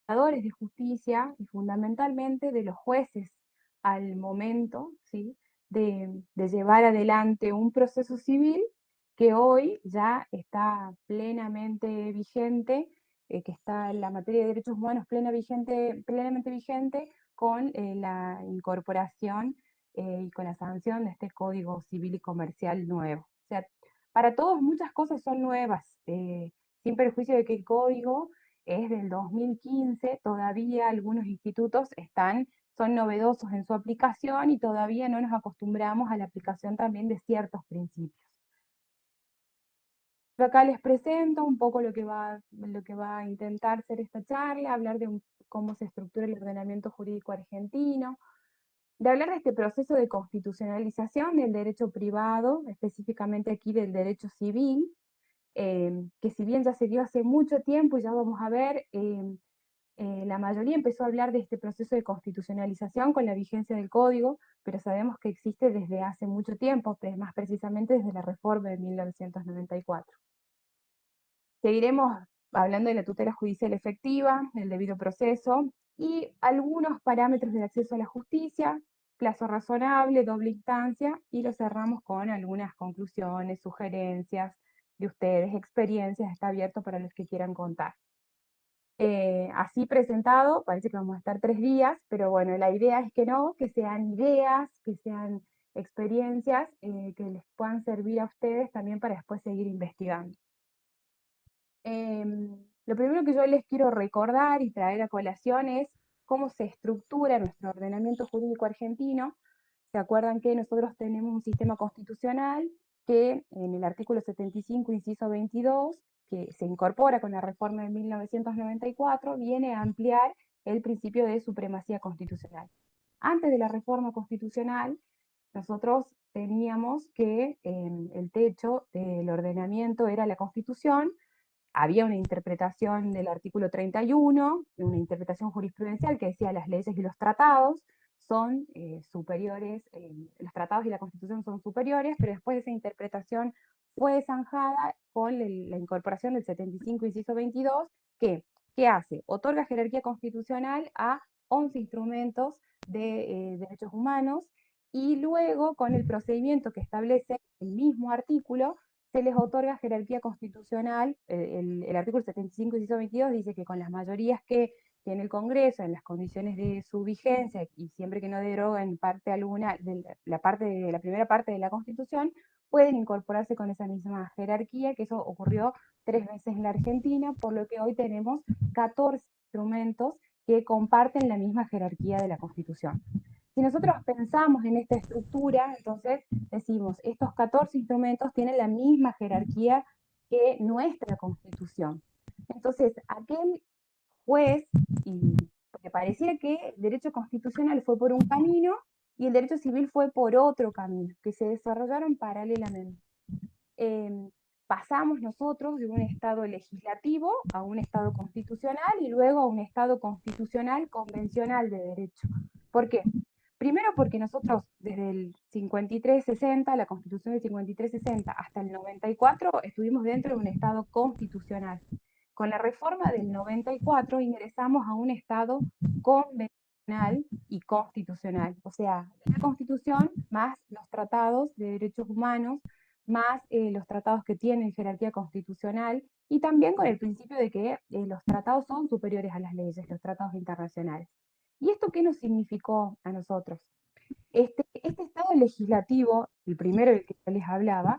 administradores de justicia y fundamentalmente de los jueces al momento, ¿sí? de llevar adelante un proceso civil que hoy ya está plenamente vigente, que está en la materia de derechos humanos plenamente vigente con la incorporación y con la sanción de este Código Civil y Comercial nuevo. O sea, para todos muchas cosas son nuevas, sin perjuicio de que el código es del 2015, todavía algunos institutos son novedosos en su aplicación y todavía no nos acostumbramos a la aplicación también de ciertos principios. Yo acá les presento un poco lo que va a intentar ser esta charla, hablar de cómo se estructura el ordenamiento jurídico argentino, de hablar de este proceso de constitucionalización del derecho privado, específicamente aquí del derecho civil, que si bien ya se dio hace mucho tiempo, y ya vamos a ver, la mayoría empezó a hablar de este proceso de constitucionalización con la vigencia del código, pero sabemos que existe desde hace mucho tiempo, más precisamente desde la reforma de 1994. Seguiremos hablando de la tutela judicial efectiva, del debido proceso y algunos parámetros del acceso a la justicia, plazo razonable, doble instancia, y lo cerramos con algunas conclusiones, sugerencias de ustedes, experiencias, está abierto para los que quieran contar. Así presentado, parece que vamos a estar 3 días, pero bueno, la idea es que no, que sean ideas, que sean experiencias que les puedan servir a ustedes también para después seguir investigando. Lo primero que yo les quiero recordar y traer a colación es cómo se estructura nuestro ordenamiento jurídico argentino. ¿Se acuerdan que nosotros tenemos un sistema constitucional que en el artículo 75, inciso 22, que se incorpora con la reforma de 1994, viene a ampliar el principio de supremacía constitucional? Antes de la reforma constitucional, nosotros teníamos que el techo del ordenamiento era la Constitución. Había una interpretación del artículo 31, una interpretación jurisprudencial que decía las leyes y los tratados son superiores, los tratados y la Constitución son superiores, pero después esa interpretación fue zanjada con la incorporación del 75, inciso 22, que, ¿qué hace? Otorga jerarquía constitucional a 11 instrumentos de derechos humanos, y luego con el procedimiento que establece el mismo artículo, se les otorga jerarquía constitucional. El artículo 75, inciso 22 dice que con las mayorías que tiene el Congreso, en las condiciones de su vigencia, y siempre que no deroguen parte alguna de la primera parte de la Constitución, pueden incorporarse con esa misma jerarquía, que eso ocurrió 3 veces en la Argentina, por lo que hoy tenemos 14 instrumentos que comparten la misma jerarquía de la Constitución. Si nosotros pensamos en esta estructura, entonces decimos, estos 14 instrumentos tienen la misma jerarquía que nuestra Constitución. Entonces, aquel juez, y porque parecía que el derecho constitucional fue por un camino y el derecho civil fue por otro camino, que se desarrollaron paralelamente. Eh, Pasamos nosotros de un Estado legislativo a un Estado constitucional y luego a un Estado constitucional convencional de derecho. ¿Por qué? Primero porque nosotros desde el 53-60, la Constitución del 53-60, hasta el 94, estuvimos dentro de un Estado constitucional. Con la reforma del 94 ingresamos a un Estado convencional y constitucional, o sea, la Constitución más los tratados de derechos humanos, más los tratados que tienen jerarquía constitucional, y también con el principio de que los tratados son superiores a las leyes, los tratados internacionales. ¿Y esto qué nos significó a nosotros? Este Estado legislativo, el primero del que yo les hablaba,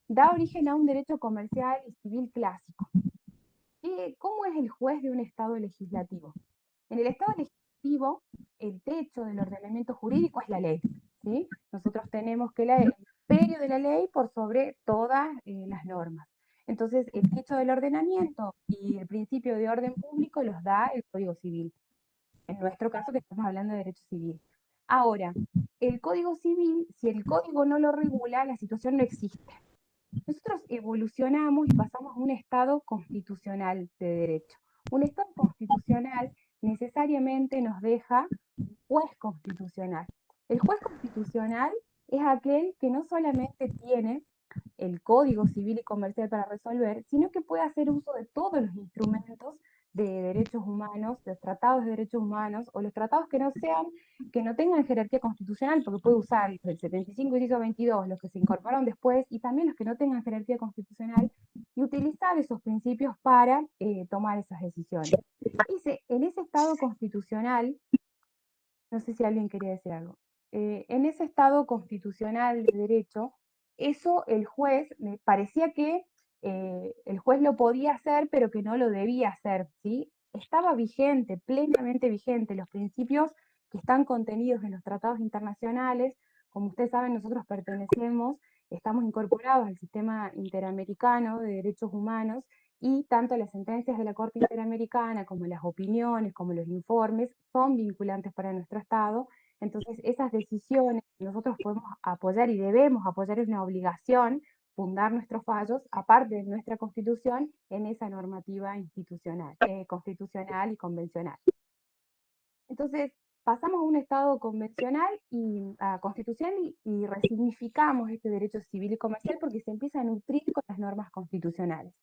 da origen a un derecho comercial y civil clásico. ¿Cómo es el juez de un Estado legislativo? En el Estado legislativo, el techo del ordenamiento jurídico es la ley, ¿sí? Nosotros tenemos que el imperio de la ley por sobre todas las normas. Entonces, el techo del ordenamiento y el principio de orden público los da el Código Civil. En nuestro caso, que estamos hablando de derecho civil. Ahora, el Código Civil, si el código no lo regula, la situación no existe. Nosotros evolucionamos y pasamos a un Estado constitucional de derecho. Un Estado constitucional necesariamente nos deja un juez constitucional. El juez constitucional es aquel que no solamente tiene el Código Civil y Comercial para resolver, sino que puede hacer uso de todos los instrumentos de derechos humanos, los tratados de derechos humanos, o los tratados que no sean, que no tengan jerarquía constitucional, porque puede usar los del 75 y inciso 22, los que se incorporaron después, y también los que no tengan jerarquía constitucional, y utilizar esos principios para tomar esas decisiones. Dice, en ese Estado constitucional, no sé si alguien quería decir algo, en ese Estado constitucional de derecho, eso el juez, me parecía que el juez lo podía hacer, pero que no lo debía hacer, ¿sí? Estaba vigente, plenamente vigente, los principios que están contenidos en los tratados internacionales. Como ustedes saben, nosotros pertenecemos, estamos incorporados al sistema interamericano de derechos humanos, y tanto las sentencias de la Corte Interamericana como las opiniones, como los informes, son vinculantes para nuestro Estado. Entonces, esas decisiones nosotros podemos apoyar y debemos apoyar, es una obligación fundar nuestros fallos, aparte de nuestra Constitución, en esa normativa institucional, constitucional y convencional. Entonces, pasamos a un Estado convencional y constitucional, y resignificamos este derecho civil y comercial porque se empieza a nutrir con las normas constitucionales.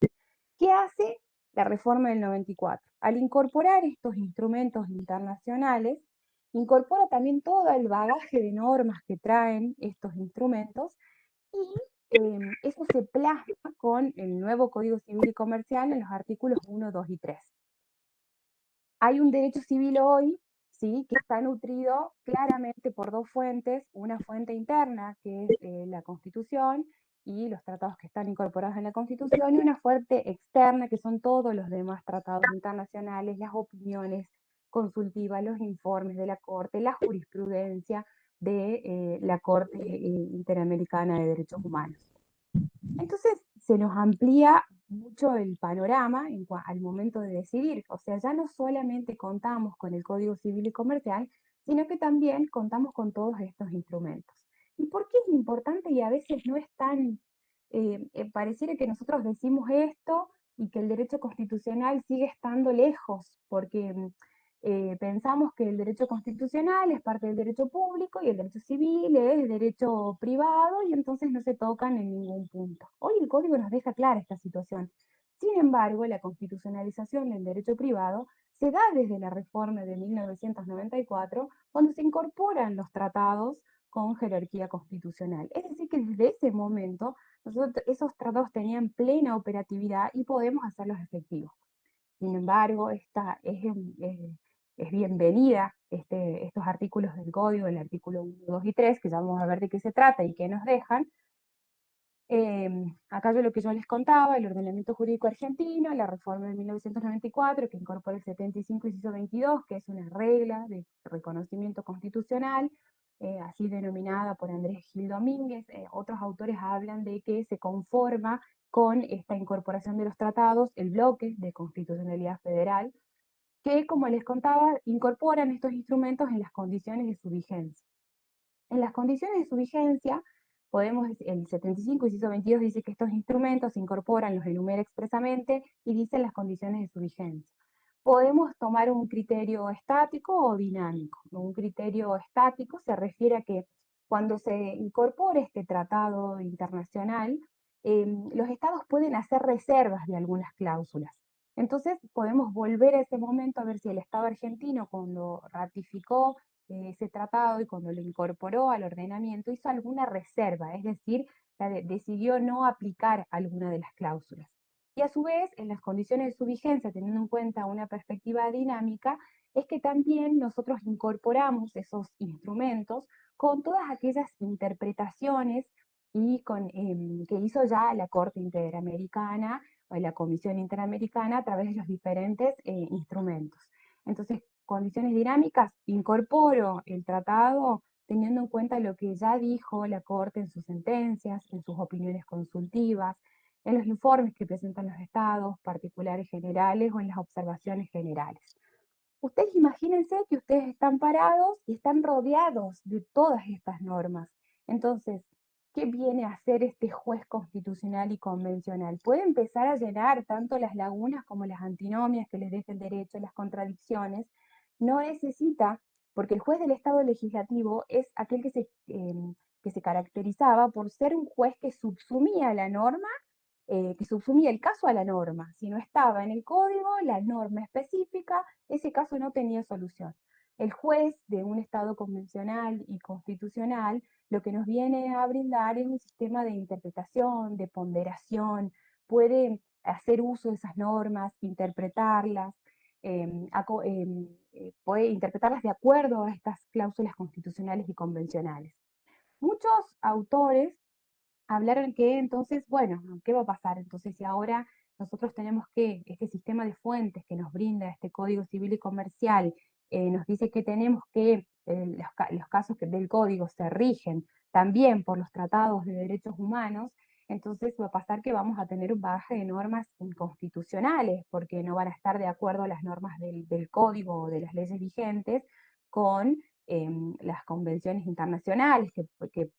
¿Qué hace la reforma del 94? Al incorporar estos instrumentos internacionales, incorpora también todo el bagaje de normas que traen estos instrumentos, y eso se plasma con el nuevo Código Civil y Comercial en los artículos 1, 2 y 3. Hay un derecho civil hoy, ¿sí?, que está nutrido claramente por dos fuentes: una fuente interna, que es la Constitución y los tratados que están incorporados en la Constitución, y una fuente externa, que son todos los demás tratados internacionales, las opiniones consultivas, los informes de la Corte, la jurisprudencia de la Corte Interamericana de Derechos Humanos. Entonces se nos amplía mucho el panorama al momento de decidir. O sea, ya no solamente contamos con el Código Civil y Comercial, sino que también contamos con todos estos instrumentos. ¿Y por qué es importante? Y a veces no es tan, pareciera que nosotros decimos esto y que el derecho constitucional sigue estando lejos, porque pensamos que el derecho constitucional es parte del derecho público y el derecho civil es derecho privado, y entonces no se tocan en ningún punto. Hoy el código nos deja clara esta situación. Sin embargo, la constitucionalización del derecho privado se da desde la reforma de 1994, cuando se incorporan los tratados con jerarquía constitucional. Es decir, que desde ese momento esos tratados tenían plena operatividad y podemos hacerlos efectivos. Sin embargo, esta es bienvenida estos artículos del código, el artículo 1, 2 y 3, que ya vamos a ver de qué se trata y qué nos dejan. Acá lo que yo les contaba, el ordenamiento jurídico argentino, la reforma de 1994, que incorpora el 75 inciso 22, que es una regla de reconocimiento constitucional, así denominada por Andrés Gil Domínguez. Otros autores hablan de que se conforma con esta incorporación de los tratados el bloque de constitucionalidad federal, que, como les contaba, incorporan estos instrumentos en las condiciones de su vigencia. En las condiciones de su vigencia, el 75 inciso 22 dice que estos instrumentos se incorporan, los enumera expresamente y dice las condiciones de su vigencia. Podemos tomar un criterio estático o dinámico. Un criterio estático se refiere a que cuando se incorpora este tratado internacional, los estados pueden hacer reservas de algunas cláusulas. Entonces podemos volver a ese momento a ver si el Estado argentino, cuando ratificó ese tratado y cuando lo incorporó al ordenamiento, hizo alguna reserva, es decir, decidió no aplicar alguna de las cláusulas. Y a su vez, en las condiciones de su vigencia, teniendo en cuenta una perspectiva dinámica, es que también nosotros incorporamos esos instrumentos con todas aquellas interpretaciones y que hizo ya la Corte Interamericana o la Comisión Interamericana a través de los diferentes instrumentos. Entonces, condiciones dinámicas, incorporo el tratado teniendo en cuenta lo que ya dijo la Corte en sus sentencias, en sus opiniones consultivas, en los informes que presentan los estados, particulares generales, o en las observaciones generales. Ustedes imagínense que ustedes están parados y están rodeados de todas estas normas. Entonces, ¿qué viene a hacer este juez constitucional y convencional? Puede empezar a llenar tanto las lagunas como las antinomias que les deja el derecho, las contradicciones. No necesita, porque el juez del Estado legislativo es aquel que se caracterizaba por ser un juez que subsumía la norma que subsumía el caso a la norma. Si no estaba en el código, la norma específica, ese caso no tenía solución. El juez de un Estado convencional y constitucional lo que nos viene a brindar es un sistema de interpretación, de ponderación, puede hacer uso de esas normas, interpretarlas, puede interpretarlas de acuerdo a estas cláusulas constitucionales y convencionales. Muchos autores hablaron que entonces, bueno, ¿qué va a pasar? Entonces, si ahora nosotros tenemos que, este sistema de fuentes que nos brinda este Código Civil y Comercial, nos dice que tenemos que los casos del código se rigen también por los tratados de derechos humanos, entonces va a pasar que vamos a tener un bagaje de normas inconstitucionales, porque no van a estar de acuerdo las normas del código o de las leyes vigentes con las convenciones internacionales que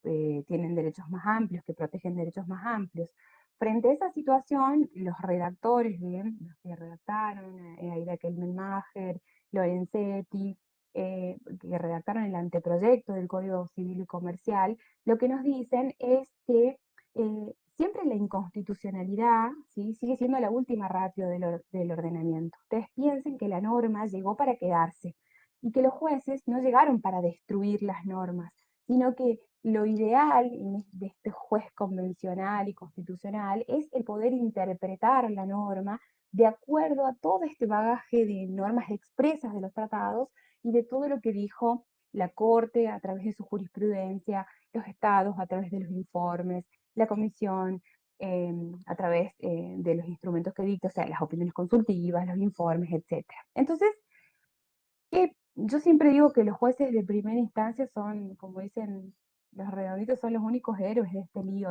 tienen derechos más amplios, que protegen derechos más amplios. Frente a esa situación, los redactores, bien, los que redactaron, Aida Kelmenmacher, Lorenzetti, que redactaron el anteproyecto del Código Civil y Comercial, lo que nos dicen es que siempre la inconstitucionalidad, ¿sí?, sigue siendo la última ratio del ordenamiento. Ustedes piensen que la norma llegó para quedarse y que los jueces no llegaron para destruir las normas, sino que lo ideal de este juez convencional y constitucional es el poder interpretar la norma de acuerdo a todo este bagaje de normas expresas de los tratados y de todo lo que dijo la Corte a través de su jurisprudencia, los estados a través de los informes, la comisión a través de los instrumentos que dicta, o sea, las opiniones consultivas, los informes, etc. Entonces, yo siempre digo que los jueces de primera instancia son, como dicen los redonditos, son los únicos héroes de este lío.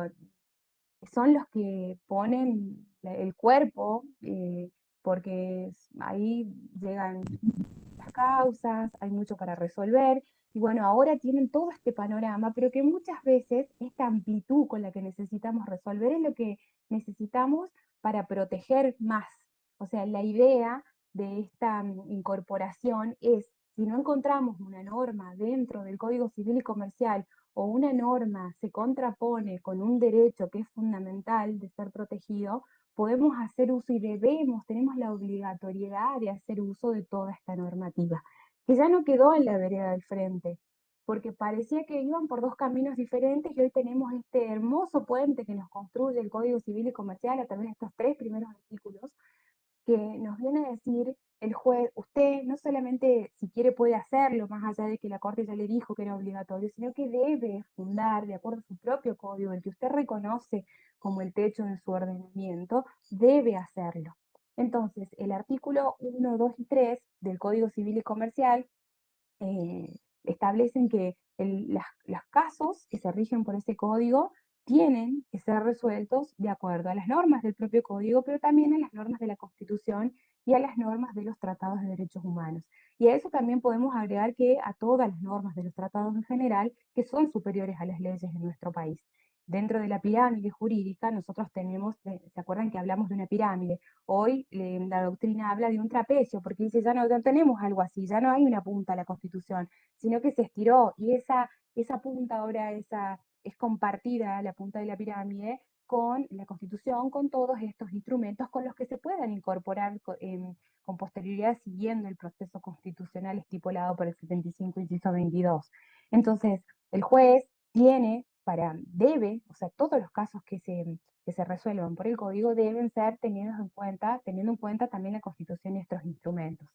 Son los que ponen el cuerpo, porque ahí llegan las causas, hay mucho para resolver, y bueno, ahora tienen todo este panorama, pero que muchas veces esta amplitud con la que necesitamos resolver es lo que necesitamos para proteger más. O sea, la idea de esta incorporación es, si no encontramos una norma dentro del Código Civil y Comercial o una norma se contrapone con un derecho que es fundamental de ser protegido, podemos hacer uso y debemos, tenemos la obligatoriedad de hacer uso de toda esta normativa, que ya no quedó en la vereda del frente, porque parecía que iban por dos caminos diferentes y hoy tenemos este hermoso puente que nos construye el Código Civil y Comercial a través de estos tres primeros artículos, que nos viene a decir el juez, usted no solamente si quiere puede hacerlo, más allá de que la Corte ya le dijo que era obligatorio, sino que debe fundar, de acuerdo a su propio código, el que usted reconoce como el techo de su ordenamiento, debe hacerlo. Entonces, el artículo 1, 2 y 3 del Código Civil y Comercial establecen que los casos que se rigen por ese código tienen que ser resueltos de acuerdo a las normas del propio código, pero también a las normas de la Constitución y a las normas de los tratados de derechos humanos. Y a eso también podemos agregar que a todas las normas de los tratados en general, que son superiores a las leyes en nuestro país. Dentro de la pirámide jurídica, nosotros tenemos, ¿se acuerdan que hablamos de una pirámide? Hoy la doctrina habla de un trapecio, porque dice, ya no tenemos algo así, ya no hay una punta a la Constitución, sino que se estiró y esa punta ahora es compartida, la punta de la pirámide, con la Constitución, con todos estos instrumentos con los que se puedan incorporar con posterioridad siguiendo el proceso constitucional estipulado por el 75, inciso 22. Entonces, el juez debe, o sea, todos los casos que se resuelvan por el código deben ser teniendo en cuenta también la Constitución y estos instrumentos.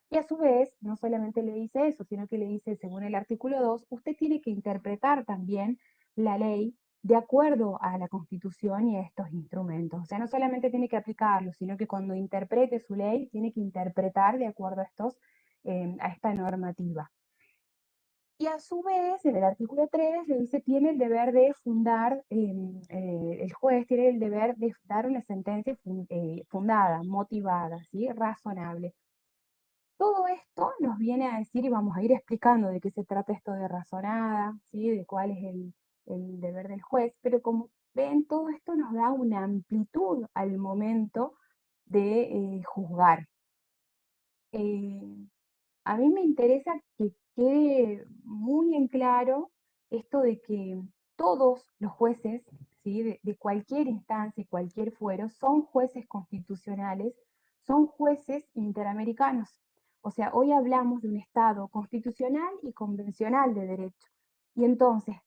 Y a su vez, no solamente le dice eso, sino que le dice, según el artículo 2, usted tiene que interpretar también la ley de acuerdo a la Constitución y a estos instrumentos. O sea, no solamente tiene que aplicarlo, sino que cuando interprete su ley, tiene que interpretar de acuerdo a esta normativa. Y a su vez, en el artículo 3 le dice, tiene el deber de fundar, el juez tiene el deber de dar una sentencia fundada, motivada, ¿sí?, razonable. Todo esto nos viene a decir, y vamos a ir explicando de qué se trata esto de razonada, ¿sí?, de cuál es el deber del juez, pero como ven, todo esto nos da una amplitud al momento de juzgar. A mí me interesa que quede muy en claro esto de que todos los jueces ¿sí? De cualquier instancia y cualquier fuero son jueces constitucionales, son jueces interamericanos. O sea, hoy hablamos de un Estado constitucional y convencional de derecho. Y entonces,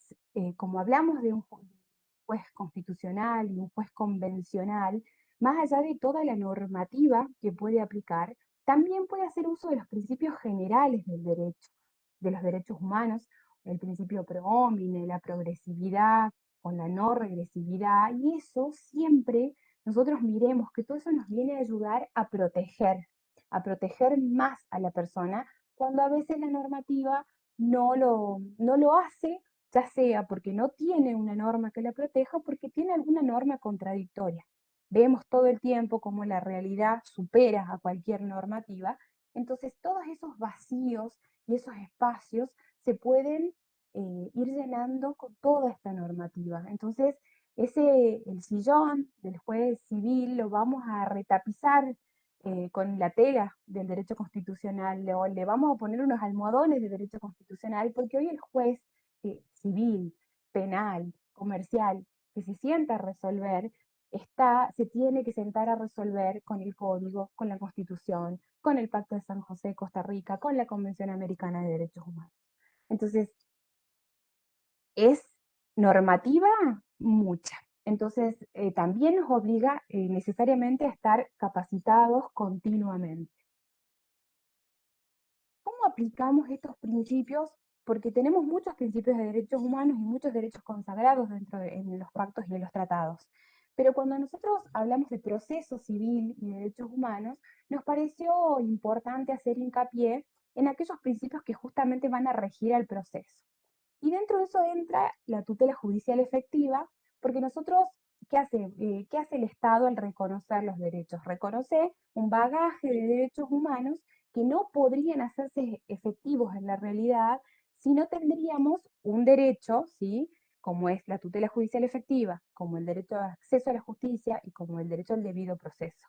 como hablamos de un juez constitucional y un juez convencional, más allá de toda la normativa que puede aplicar, también puede hacer uso de los principios generales del derecho, de los derechos humanos, el principio pro homine, la progresividad con la no regresividad, y eso siempre nosotros miremos que todo eso nos viene a ayudar a proteger más a la persona, cuando a veces la normativa no lo hace, ya sea porque no tiene una norma que la proteja o porque tiene alguna norma contradictoria. Vemos todo el tiempo cómo la realidad supera a cualquier normativa, entonces todos esos vacíos y esos espacios se pueden ir llenando con toda esta normativa. Entonces, el sillón del juez civil lo vamos a retapizar con la tela del derecho constitucional, o le vamos a poner unos almohadones de derecho constitucional, porque hoy el juez civil, penal, comercial, que se sienta a resolver, se tiene que sentar a resolver con el código, con la constitución, con el Pacto de San José de Costa Rica, con la Convención Americana de Derechos Humanos. Entonces, es normativa mucha. Entonces, también nos obliga necesariamente a estar capacitados continuamente. ¿Cómo aplicamos estos principios? Porque tenemos muchos principios de derechos humanos y muchos derechos consagrados en los pactos y en los tratados. Pero cuando nosotros hablamos de proceso civil y de derechos humanos, nos pareció importante hacer hincapié en aquellos principios que justamente van a regir al proceso. Y dentro de eso entra la tutela judicial efectiva, porque nosotros, ¿qué hace el Estado al reconocer los derechos? Reconoce un bagaje de derechos humanos que no podrían hacerse efectivos en la realidad si no tendríamos un derecho, ¿sí? Como es la tutela judicial efectiva, como el derecho de acceso a la justicia y como el derecho al debido proceso.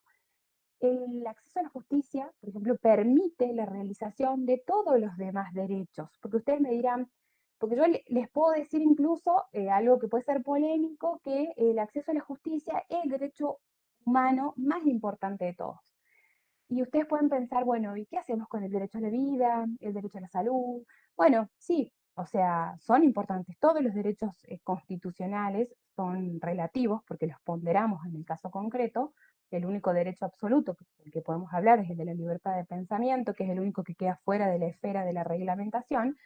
El acceso a la justicia, por ejemplo, permite la realización de todos los demás derechos, porque ustedes me dirán, porque yo les puedo decir incluso algo que puede ser polémico, que el acceso a la justicia es el derecho humano más importante de todos. Y ustedes pueden pensar, bueno, ¿y qué hacemos con el derecho a la vida, el derecho a la salud? Bueno, sí, o sea, son importantes. Todos los derechos constitucionales son relativos porque los ponderamos en el caso concreto. El único derecho absoluto del que podemos hablar es el de la libertad de pensamiento, que es el único que queda fuera de la esfera de la reglamentación.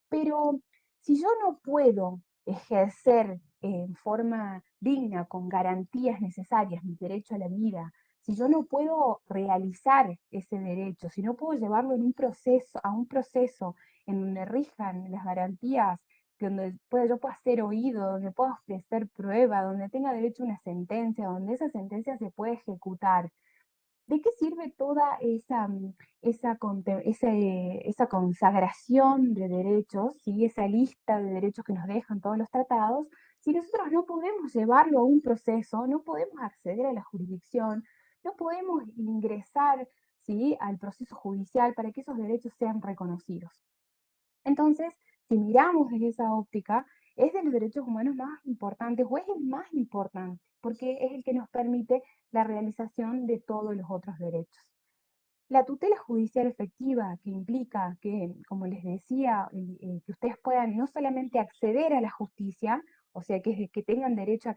Pero si yo no puedo ejercer en forma digna, con garantías necesarias, mi derecho a la vida, si yo no puedo realizar ese derecho, si no puedo llevarlo en un proceso, a un proceso en donde rijan las garantías, donde yo pueda ser oído, donde pueda ofrecer prueba, donde tenga derecho a una sentencia, donde esa sentencia se pueda ejecutar, ¿de qué sirve toda esa consagración de derechos, ¿sí? Esa lista de derechos que nos dejan todos los tratados, si nosotros no podemos llevarlo a un proceso, no podemos acceder a la jurisdicción, no podemos ingresar, ¿sí? Al proceso judicial para que esos derechos sean reconocidos? Entonces, si miramos desde esa óptica, es de los derechos humanos más importantes, o es el más importante, porque es el que nos permite la realización de todos los otros derechos. La tutela judicial efectiva, que implica que, como les decía, que ustedes puedan no solamente acceder a la justicia, o sea, que tengan derecho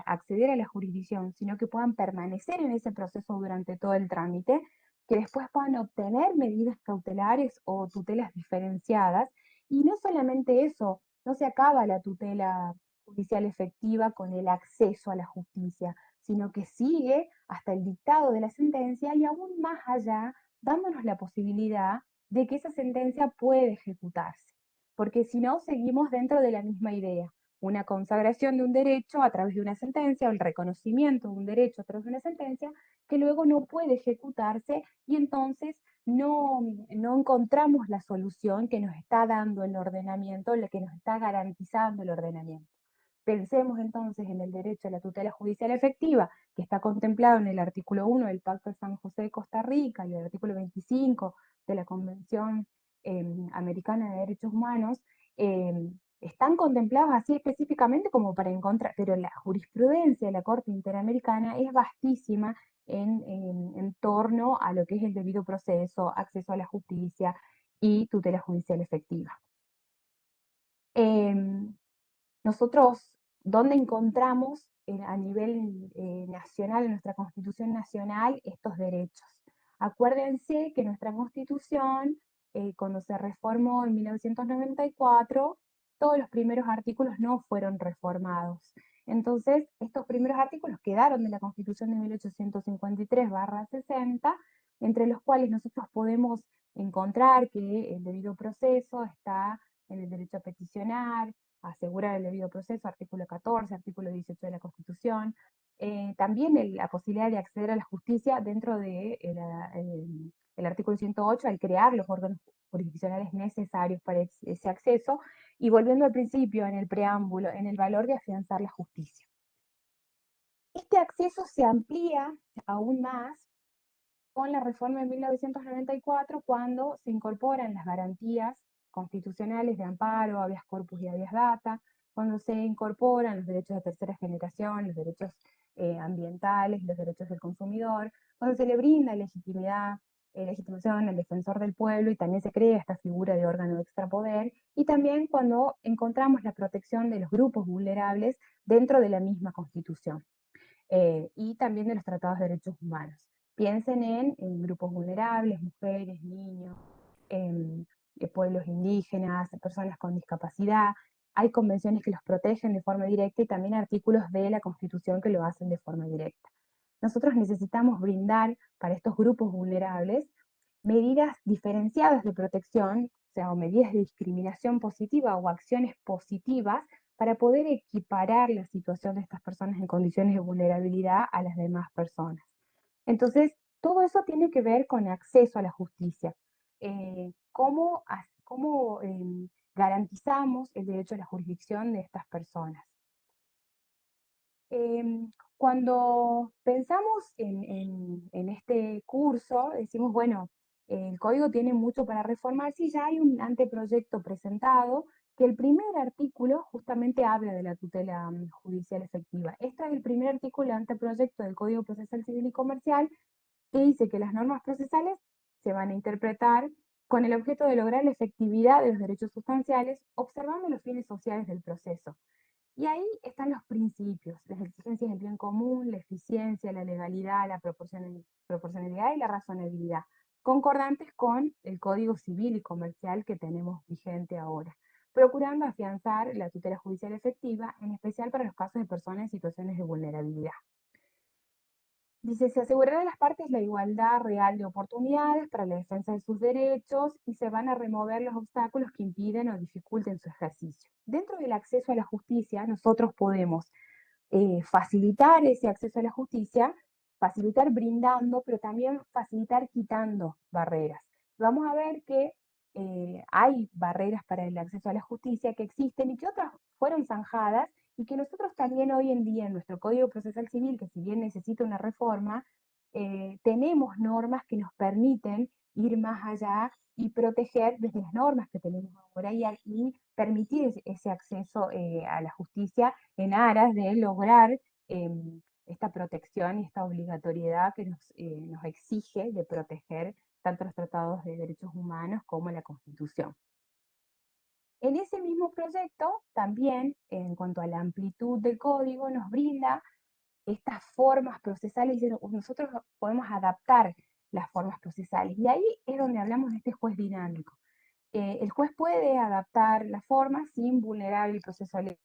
acceder a la jurisdicción, sino que puedan permanecer en ese proceso durante todo el trámite, que después puedan obtener medidas cautelares o tutelas diferenciadas. Y no solamente eso, no se acaba la tutela judicial efectiva con el acceso a la justicia, sino que sigue hasta el dictado de la sentencia y aún más allá, dándonos la posibilidad de que esa sentencia puede ejecutarse. Porque si no, seguimos dentro de la misma idea. Una consagración de un derecho a través de una sentencia, o el reconocimiento de un derecho a través de una sentencia, que luego no puede ejecutarse, y entonces no encontramos la solución que nos está dando el ordenamiento, la que nos está garantizando el ordenamiento. Pensemos entonces en el derecho a la tutela judicial efectiva, que está contemplado en el artículo 1 del Pacto de San José de Costa Rica y el artículo 25 de la Convención Americana de Derechos Humanos, eh, están contemplados así específicamente como para encontrar, pero la jurisprudencia de la Corte Interamericana es vastísima en torno a lo que es el debido proceso, acceso a la justicia y tutela judicial efectiva. Em, Nosotros, ¿dónde encontramos a nivel nacional, en nuestra Constitución Nacional, estos derechos? Acuérdense que nuestra Constitución, cuando se reformó en 1994, todos los primeros artículos no fueron reformados. Entonces, estos primeros artículos quedaron de la Constitución de 1853-60, entre los cuales nosotros podemos encontrar que el debido proceso está en el derecho a peticionar, asegurar el debido proceso, artículo 14, artículo 18 de la Constitución. También la posibilidad de acceder a la justicia dentro de el artículo 108 al crear los órganos jurisdiccionales necesarios para ese acceso. Y volviendo al principio, en el preámbulo, en el valor de afianzar la justicia. Este acceso se amplía aún más con la reforma de 1994, cuando se incorporan las garantías constitucionales de amparo, habeas corpus y habeas data, cuando se incorporan los derechos de tercera generación, los derechos ambientales, los derechos del consumidor, cuando se le brinda legitimidad, legitimación al defensor del pueblo y también se crea esta figura de órgano de extrapoder, y también cuando encontramos la protección de los grupos vulnerables dentro de la misma Constitución. Y también de los tratados de derechos humanos. Piensen en grupos vulnerables, mujeres, niños, pueblos indígenas, personas con discapacidad. Hay convenciones que los protegen de forma directa y también artículos de la Constitución que lo hacen de forma directa. Nosotros necesitamos brindar para estos grupos vulnerables medidas diferenciadas de protección, o sea, o medidas de discriminación positiva o acciones positivas para poder equiparar la situación de estas personas en condiciones de vulnerabilidad a las demás personas. Entonces, todo eso tiene que ver con acceso a la justicia. ¿Cómo garantizamos el derecho a la jurisdicción de estas personas? Cuando pensamos en este curso, decimos, bueno, el código tiene mucho para reformar, sí, ya hay un anteproyecto presentado, que el primer artículo justamente habla de la tutela judicial efectiva. Este es el primer artículo del anteproyecto del Código Procesal Civil y Comercial, que dice que las normas procesales se van a interpretar con el objeto de lograr la efectividad de los derechos sustanciales, observando los fines sociales del proceso. Y ahí están los principios, las exigencias del bien común, la eficiencia, la legalidad, la proporcionalidad y la razonabilidad, concordantes con el Código Civil y Comercial que tenemos vigente ahora, procurando afianzar la tutela judicial efectiva, en especial para los casos de personas en situaciones de vulnerabilidad. Dice, se asegurará a las partes la igualdad real de oportunidades para la defensa de sus derechos y se van a remover los obstáculos que impiden o dificulten su ejercicio. Dentro del acceso a la justicia, nosotros podemos facilitar ese acceso a la justicia, facilitar brindando, pero también facilitar quitando barreras. Vamos a ver que hay barreras para el acceso a la justicia que existen y que otras fueron zanjadas y que nosotros también hoy en día en nuestro Código Procesal Civil, que si bien necesita una reforma, tenemos normas que nos permiten ir más allá y proteger desde las normas que tenemos ahora y permitir ese acceso a la justicia en aras de lograr esta protección y esta obligatoriedad que nos exige de proteger tanto los tratados de derechos humanos como la Constitución. En ese mismo proyecto, también, en cuanto a la amplitud del código, nos brinda estas formas procesales y nosotros podemos adaptar las formas procesales. Y ahí es donde hablamos de este juez dinámico. El juez puede adaptar la forma sin vulnerar el proceso legal.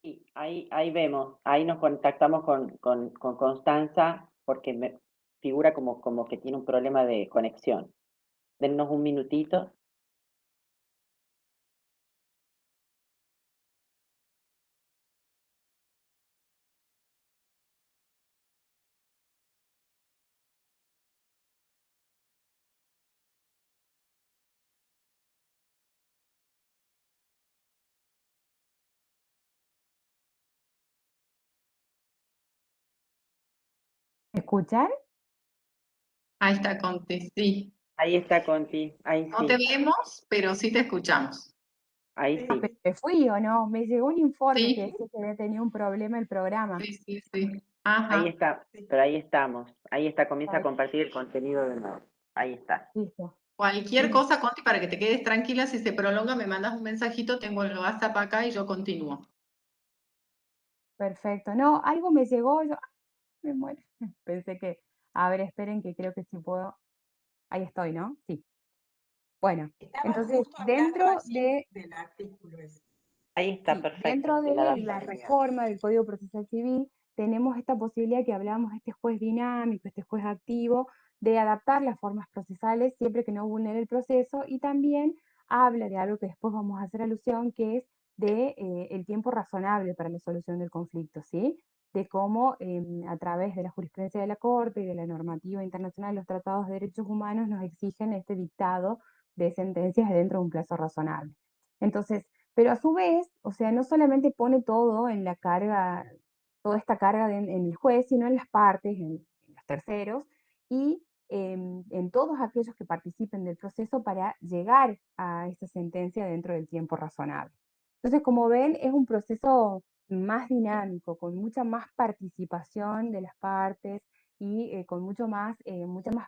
Sí, ahí vemos, ahí nos contactamos con Constanza porque me figura como que tiene un problema de conexión. dennos un minutito. ¿Me escuchan? Ahí está, Conti, sí. Ahí está Conti, ahí No te sí, vemos, pero sí te escuchamos. ahí Ah, sí. pero ¿me fui o no? Me llegó un informe que Sí, decía que había tenido un problema el programa. sí, sí, sí. Ahí Ajá. está, pero ahí estamos. Ahí está, comienza a Ay, compartir el contenido de nuevo. Ahí está. listo. Cualquier Sí, cosa, Conti, para que te quedes tranquila, si se prolonga, me mandas un mensajito, tengo el WhatsApp acá y yo continúo. perfecto. No, algo me llegó, yo me muero. Pensé que, a ver, esperen que creo que sí puedo. Ahí estoy, ¿no? Sí. Bueno, entonces, dentro de, Ahí está, sí, perfecto. dentro De la de la adaptación. reforma del Código Procesal Civil, tenemos esta posibilidad que hablábamos, este juez dinámico, este juez activo, de adaptar las formas procesales siempre que no vulnere el proceso, y también habla de algo que después vamos a hacer alusión, que es de el tiempo razonable para la solución del conflicto, ¿sí? De cómo a través de la jurisprudencia de la Corte y de la normativa internacional, los tratados de derechos humanos nos exigen este dictado de sentencias dentro de un plazo razonable. Entonces, pero a su vez, o sea, no solamente pone todo en la carga, toda esta carga en el juez, sino en las partes, en los terceros y en todos aquellos que participen del proceso para llegar a esta sentencia dentro del tiempo razonable. Entonces, como ven, es un proceso más dinámico, con mucha más participación de las partes y con mucha más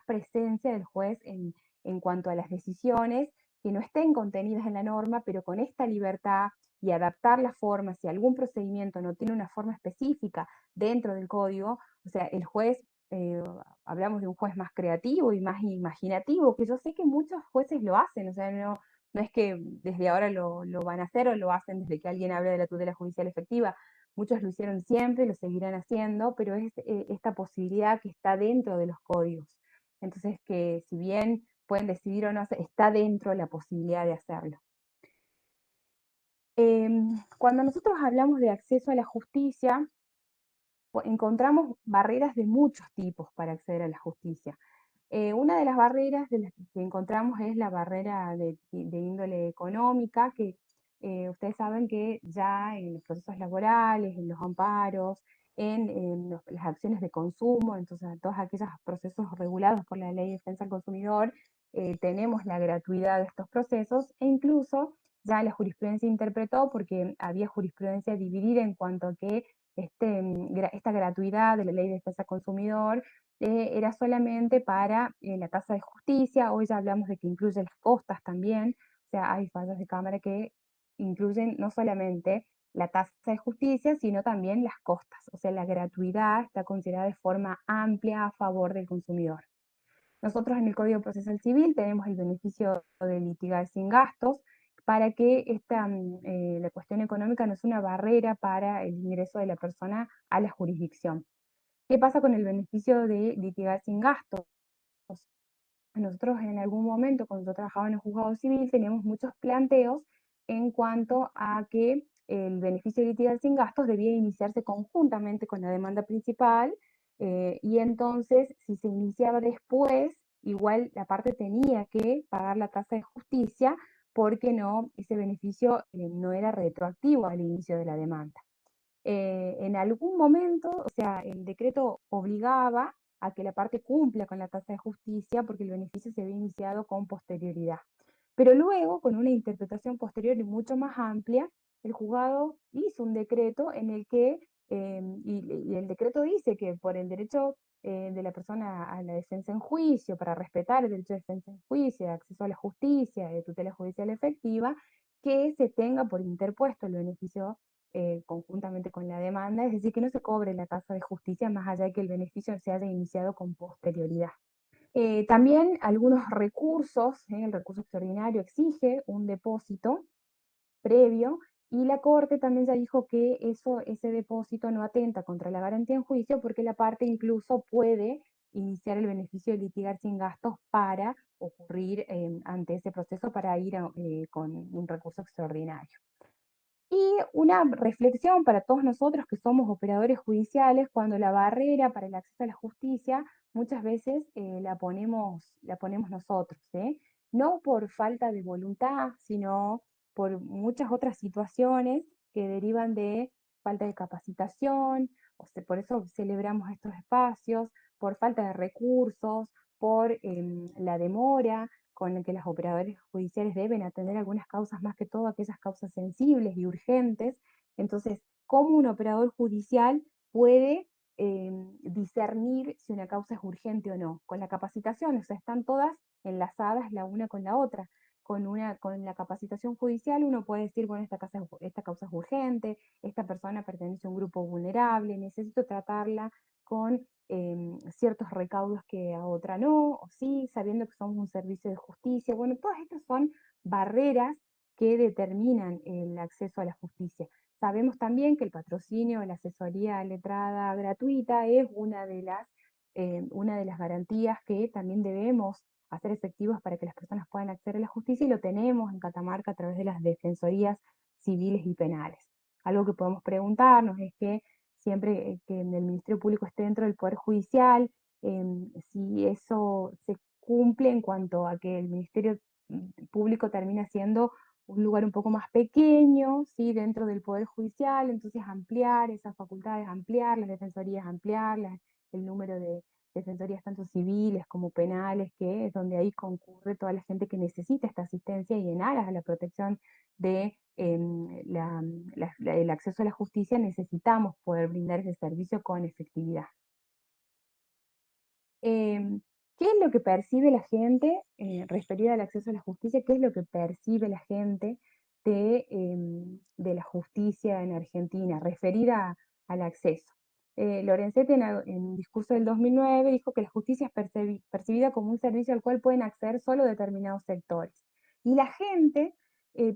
presencia del juez en cuanto a las decisiones que no estén contenidas en la norma, pero con esta libertad y adaptar las formas, si algún procedimiento no tiene una forma específica dentro del código, o sea, el juez, eh, hablamos de un juez más creativo y más imaginativo, que yo sé que muchos jueces lo hacen, o sea, no es que desde ahora lo van a hacer o lo hacen desde que alguien habla de la tutela judicial efectiva, muchos lo hicieron siempre, lo seguirán haciendo, pero es esta posibilidad que está dentro de los códigos. Entonces, que si bien pueden decidir o no, está dentro la posibilidad de hacerlo. Cuando nosotros hablamos de acceso a la justicia, encontramos barreras de muchos tipos para acceder a la justicia. Una de las barreras de las que encontramos es la barrera de índole económica, que ustedes saben que ya en los procesos laborales, en los amparos, las acciones de consumo, entonces en todos aquellos procesos regulados por la Ley de Defensa del Consumidor, tenemos la gratuidad de estos procesos, e incluso ya la jurisprudencia interpretó, porque había jurisprudencia dividida en cuanto a que esta gratuidad de la Ley de Defensa del Consumidor era solamente para la tasa de justicia. Hoy ya hablamos de que incluye las costas también, o sea, hay fallos de cámara que incluyen no solamente la tasa de justicia, sino también las costas, o sea, la gratuidad está considerada de forma amplia a favor del consumidor. Nosotros en el Código Procesal Civil tenemos el beneficio de litigar sin gastos, para que la cuestión económica no sea una barrera para el ingreso de la persona a la jurisdicción. ¿Qué pasa con el beneficio de litigar sin gastos? Nosotros en algún momento, cuando yo trabajaba en el juzgado civil, teníamos muchos planteos en cuanto a que el beneficio de litigar sin gastos debía iniciarse conjuntamente con la demanda principal, y entonces si se iniciaba después, igual la parte tenía que pagar la tasa de justicia, porque no, ese beneficio no era retroactivo al inicio de la demanda. En algún momento, o sea, el decreto obligaba a que la parte cumpla con la tasa de justicia porque el beneficio se había iniciado con posterioridad. Pero luego, con una interpretación posterior y mucho más amplia, el juzgado hizo un decreto en el que, y el decreto dice que por el derecho de la persona a la defensa en juicio, para respetar el derecho de defensa en juicio, de acceso a la justicia, de tutela judicial efectiva, que se tenga por interpuesto el beneficio conjuntamente con la demanda, es decir, que no se cobre la tasa de justicia más allá de que el beneficio se haya iniciado con posterioridad. También algunos recursos, el recurso extraordinario exige un depósito previo, y la Corte también ya dijo que ese depósito no atenta contra la garantía en juicio, porque la parte incluso puede iniciar el beneficio de litigar sin gastos para ocurrir ante ese proceso para ir con un recurso extraordinario. Y una reflexión para todos nosotros que somos operadores judiciales, cuando la barrera para el acceso a la justicia muchas veces la ponemos nosotros, ¿eh? No por falta de voluntad, sino por muchas otras situaciones que derivan de falta de capacitación, por eso celebramos estos espacios, por falta de recursos, por la demora con la que los operadores judiciales deben atender algunas causas, más que todo aquellas causas sensibles y urgentes. Entonces, ¿cómo un operador judicial puede discernir si una causa es urgente o no? Con la capacitación, o sea, están todas enlazadas la una con la otra. Con la capacitación judicial uno puede decir, bueno, esta causa es urgente, esta persona pertenece a un grupo vulnerable, necesito tratarla con ciertos recaudos que a otra no, o sí, sabiendo que somos un servicio de justicia. Bueno, todas estas son barreras que determinan el acceso a la justicia. Sabemos también que el patrocinio, la asesoría letrada gratuita es una de las garantías que también debemos hacer efectivas para que las personas puedan acceder a la justicia, y lo tenemos en Catamarca a través de las defensorías civiles y penales. Algo que podemos preguntarnos es que siempre que el Ministerio Público esté dentro del Poder Judicial, si eso se cumple en cuanto a que el Ministerio Público termina siendo un lugar un poco más pequeño, ¿sí? Dentro del Poder Judicial, entonces ampliar esas facultades, ampliar las defensorías, el número de defensorías tanto civiles como penales, que es donde ahí concurre toda la gente que necesita esta asistencia y en aras a la protección de el acceso a la justicia, necesitamos poder brindar ese servicio con efectividad. ¿Qué es lo que percibe la gente referida al acceso a la justicia? ¿Qué es lo que percibe la gente de la justicia en Argentina, referida al acceso? Lorenzetti en un discurso del 2009 dijo que la justicia es percibida como un servicio al cual pueden acceder solo determinados sectores. Y la gente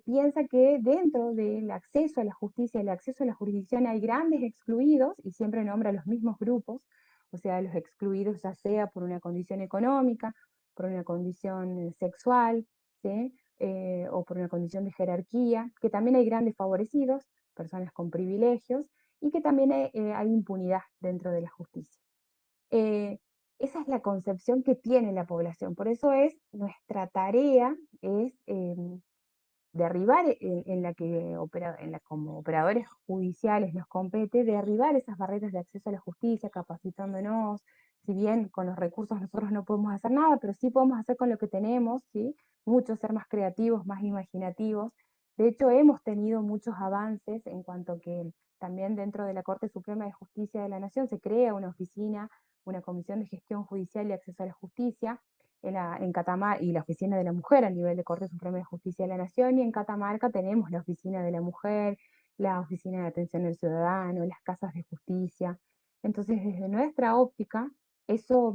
piensa que dentro del acceso a la justicia, el acceso a la jurisdicción, hay grandes excluidos, y siempre nombra a los mismos grupos, o sea, los excluidos ya sea por una condición económica, por una condición sexual, ¿sí? O por una condición de jerarquía, que también hay grandes favorecidos, personas con privilegios, y que también hay impunidad dentro de la justicia. Esa es la concepción que tiene la población, por eso es nuestra tarea, es derribar como operadores judiciales nos compete derribar esas barreras de acceso a la justicia, capacitándonos. Si bien con los recursos nosotros no podemos hacer nada, pero sí podemos hacer con lo que tenemos, ¿sí? Mucho ser más creativos, más imaginativos. De hecho, hemos tenido muchos avances en cuanto que también dentro de la Corte Suprema de Justicia de la Nación se crea una oficina, una comisión de gestión judicial y acceso a la justicia, en Catamarca, y la Oficina de la Mujer a nivel de Corte Suprema de Justicia de la Nación, y en Catamarca tenemos la Oficina de la Mujer, la Oficina de Atención al Ciudadano, las Casas de Justicia. Entonces, desde nuestra óptica, eso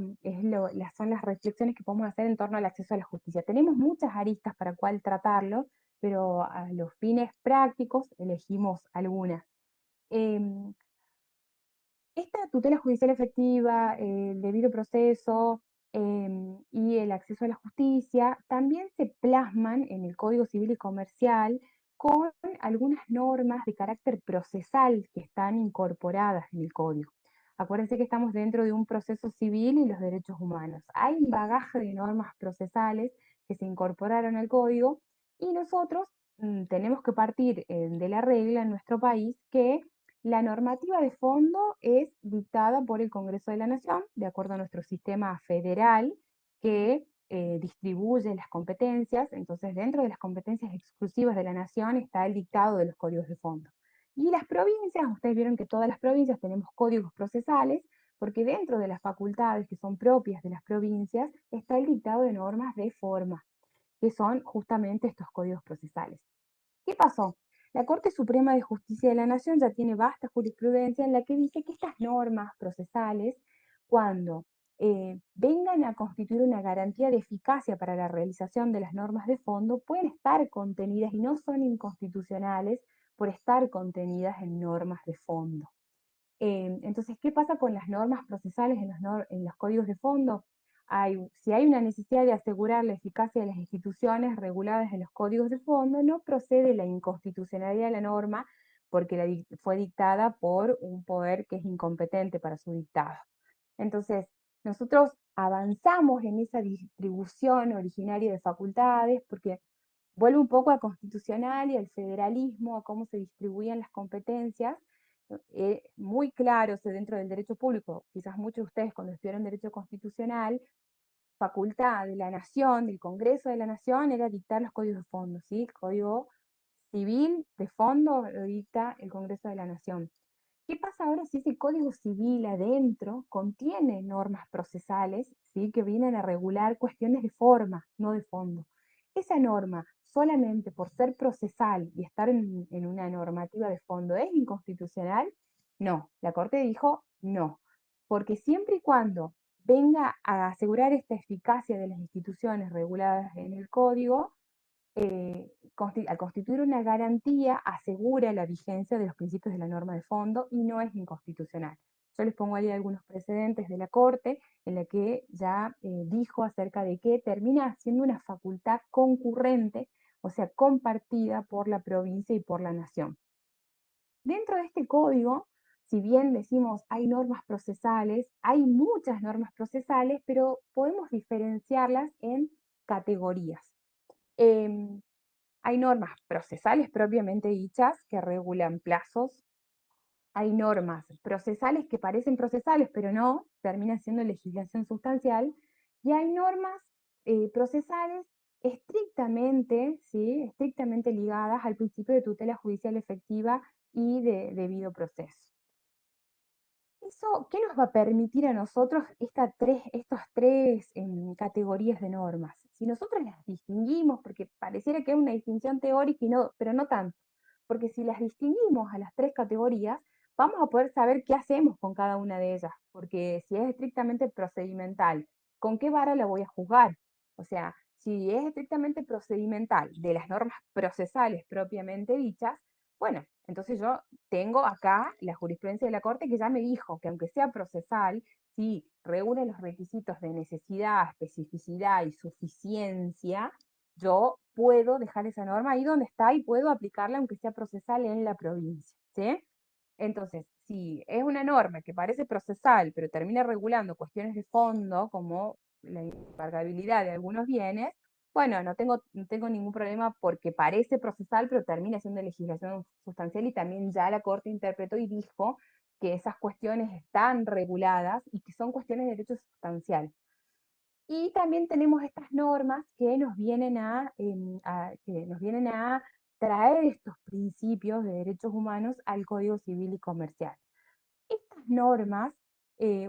son las reflexiones que podemos hacer en torno al acceso a la justicia. Tenemos muchas aristas para cuál tratarlo, pero a los fines prácticos elegimos algunas. Esta tutela judicial efectiva, el debido proceso y el acceso a la justicia también se plasman en el Código Civil y Comercial con algunas normas de carácter procesal que están incorporadas en el código. Acuérdense que estamos dentro de un proceso civil y los derechos humanos. Hay un bagaje de normas procesales que se incorporaron al código, y nosotros tenemos que partir de la regla en nuestro país que la normativa de fondo es dictada por el Congreso de la Nación, de acuerdo a nuestro sistema federal, que distribuye las competencias. Entonces, dentro de las competencias exclusivas de la Nación está el dictado de los códigos de fondo. Y las provincias, ustedes vieron que todas las provincias tenemos códigos procesales, porque dentro de las facultades que son propias de las provincias está el dictado de normas de forma, que son justamente estos códigos procesales. ¿Qué pasó? La Corte Suprema de Justicia de la Nación ya tiene vasta jurisprudencia en la que dice que estas normas procesales, cuando vengan a constituir una garantía de eficacia para la realización de las normas de fondo, pueden estar contenidas y no son inconstitucionales por estar contenidas en normas de fondo. Entonces, ¿qué pasa con las normas procesales en los códigos de fondo? Si hay una necesidad de asegurar la eficacia de las instituciones reguladas en los códigos de fondo, no procede la inconstitucionalidad de la norma porque fue dictada por un poder que es incompetente para su dictado. Entonces, nosotros avanzamos en esa distribución originaria de facultades porque vuelve un poco a constitucional y al federalismo, a cómo se distribuían las competencias, muy claro dentro del derecho público. Quizás muchos de ustedes cuando estudiaron derecho constitucional, facultad de la nación, del Congreso de la Nación, era dictar los códigos de fondo, ¿sí? El código civil de fondo lo dicta el Congreso de la Nación. ¿Qué pasa ahora si ese código civil adentro contiene normas procesales, ¿sí? Que vienen a regular cuestiones de forma, no de fondo? Esa norma, solamente por ser procesal y estar en una normativa de fondo, ¿es inconstitucional? No, la Corte dijo no, porque siempre y cuando venga a asegurar esta eficacia de las instituciones reguladas en el código, al constituir una garantía, asegura la vigencia de los principios de la norma de fondo y no es inconstitucional. Yo les pongo ahí algunos precedentes de la Corte en la que ya dijo acerca de que termina siendo una facultad concurrente, o sea, compartida por la provincia y por la nación. Dentro de este código, si bien decimos hay normas procesales, hay muchas normas procesales, pero podemos diferenciarlas en categorías. Hay normas procesales propiamente dichas que regulan plazos. Hay normas procesales que parecen procesales, pero no, terminan siendo legislación sustancial. Y hay normas procesales estrictamente, ¿sí? Estrictamente ligadas al principio de tutela judicial efectiva y de debido proceso. ¿Qué nos va a permitir a nosotros estas tres categorías de normas? Si nosotros las distinguimos, porque pareciera que es una distinción teórica, pero no tanto, porque si las distinguimos a las tres categorías, vamos a poder saber qué hacemos con cada una de ellas, porque si es estrictamente procedimental, ¿con qué vara la voy a juzgar? O sea, si es estrictamente procedimental de las normas procesales propiamente dichas, bueno, entonces yo tengo acá la jurisprudencia de la Corte que ya me dijo que aunque sea procesal, si reúne los requisitos de necesidad, especificidad y suficiencia, yo puedo dejar esa norma ahí donde está y puedo aplicarla aunque sea procesal en la provincia, ¿sí? Entonces, si es una norma que parece procesal, pero termina regulando cuestiones de fondo, como la impagabilidad de algunos bienes, bueno, no tengo ningún problema porque parece procesal, pero termina siendo legislación sustancial y también ya la Corte interpretó y dijo que esas cuestiones están reguladas y que son cuestiones de derecho sustancial. Y también tenemos estas normas que nos vienen a traer estos principios de derechos humanos al Código Civil y Comercial. Estas normas,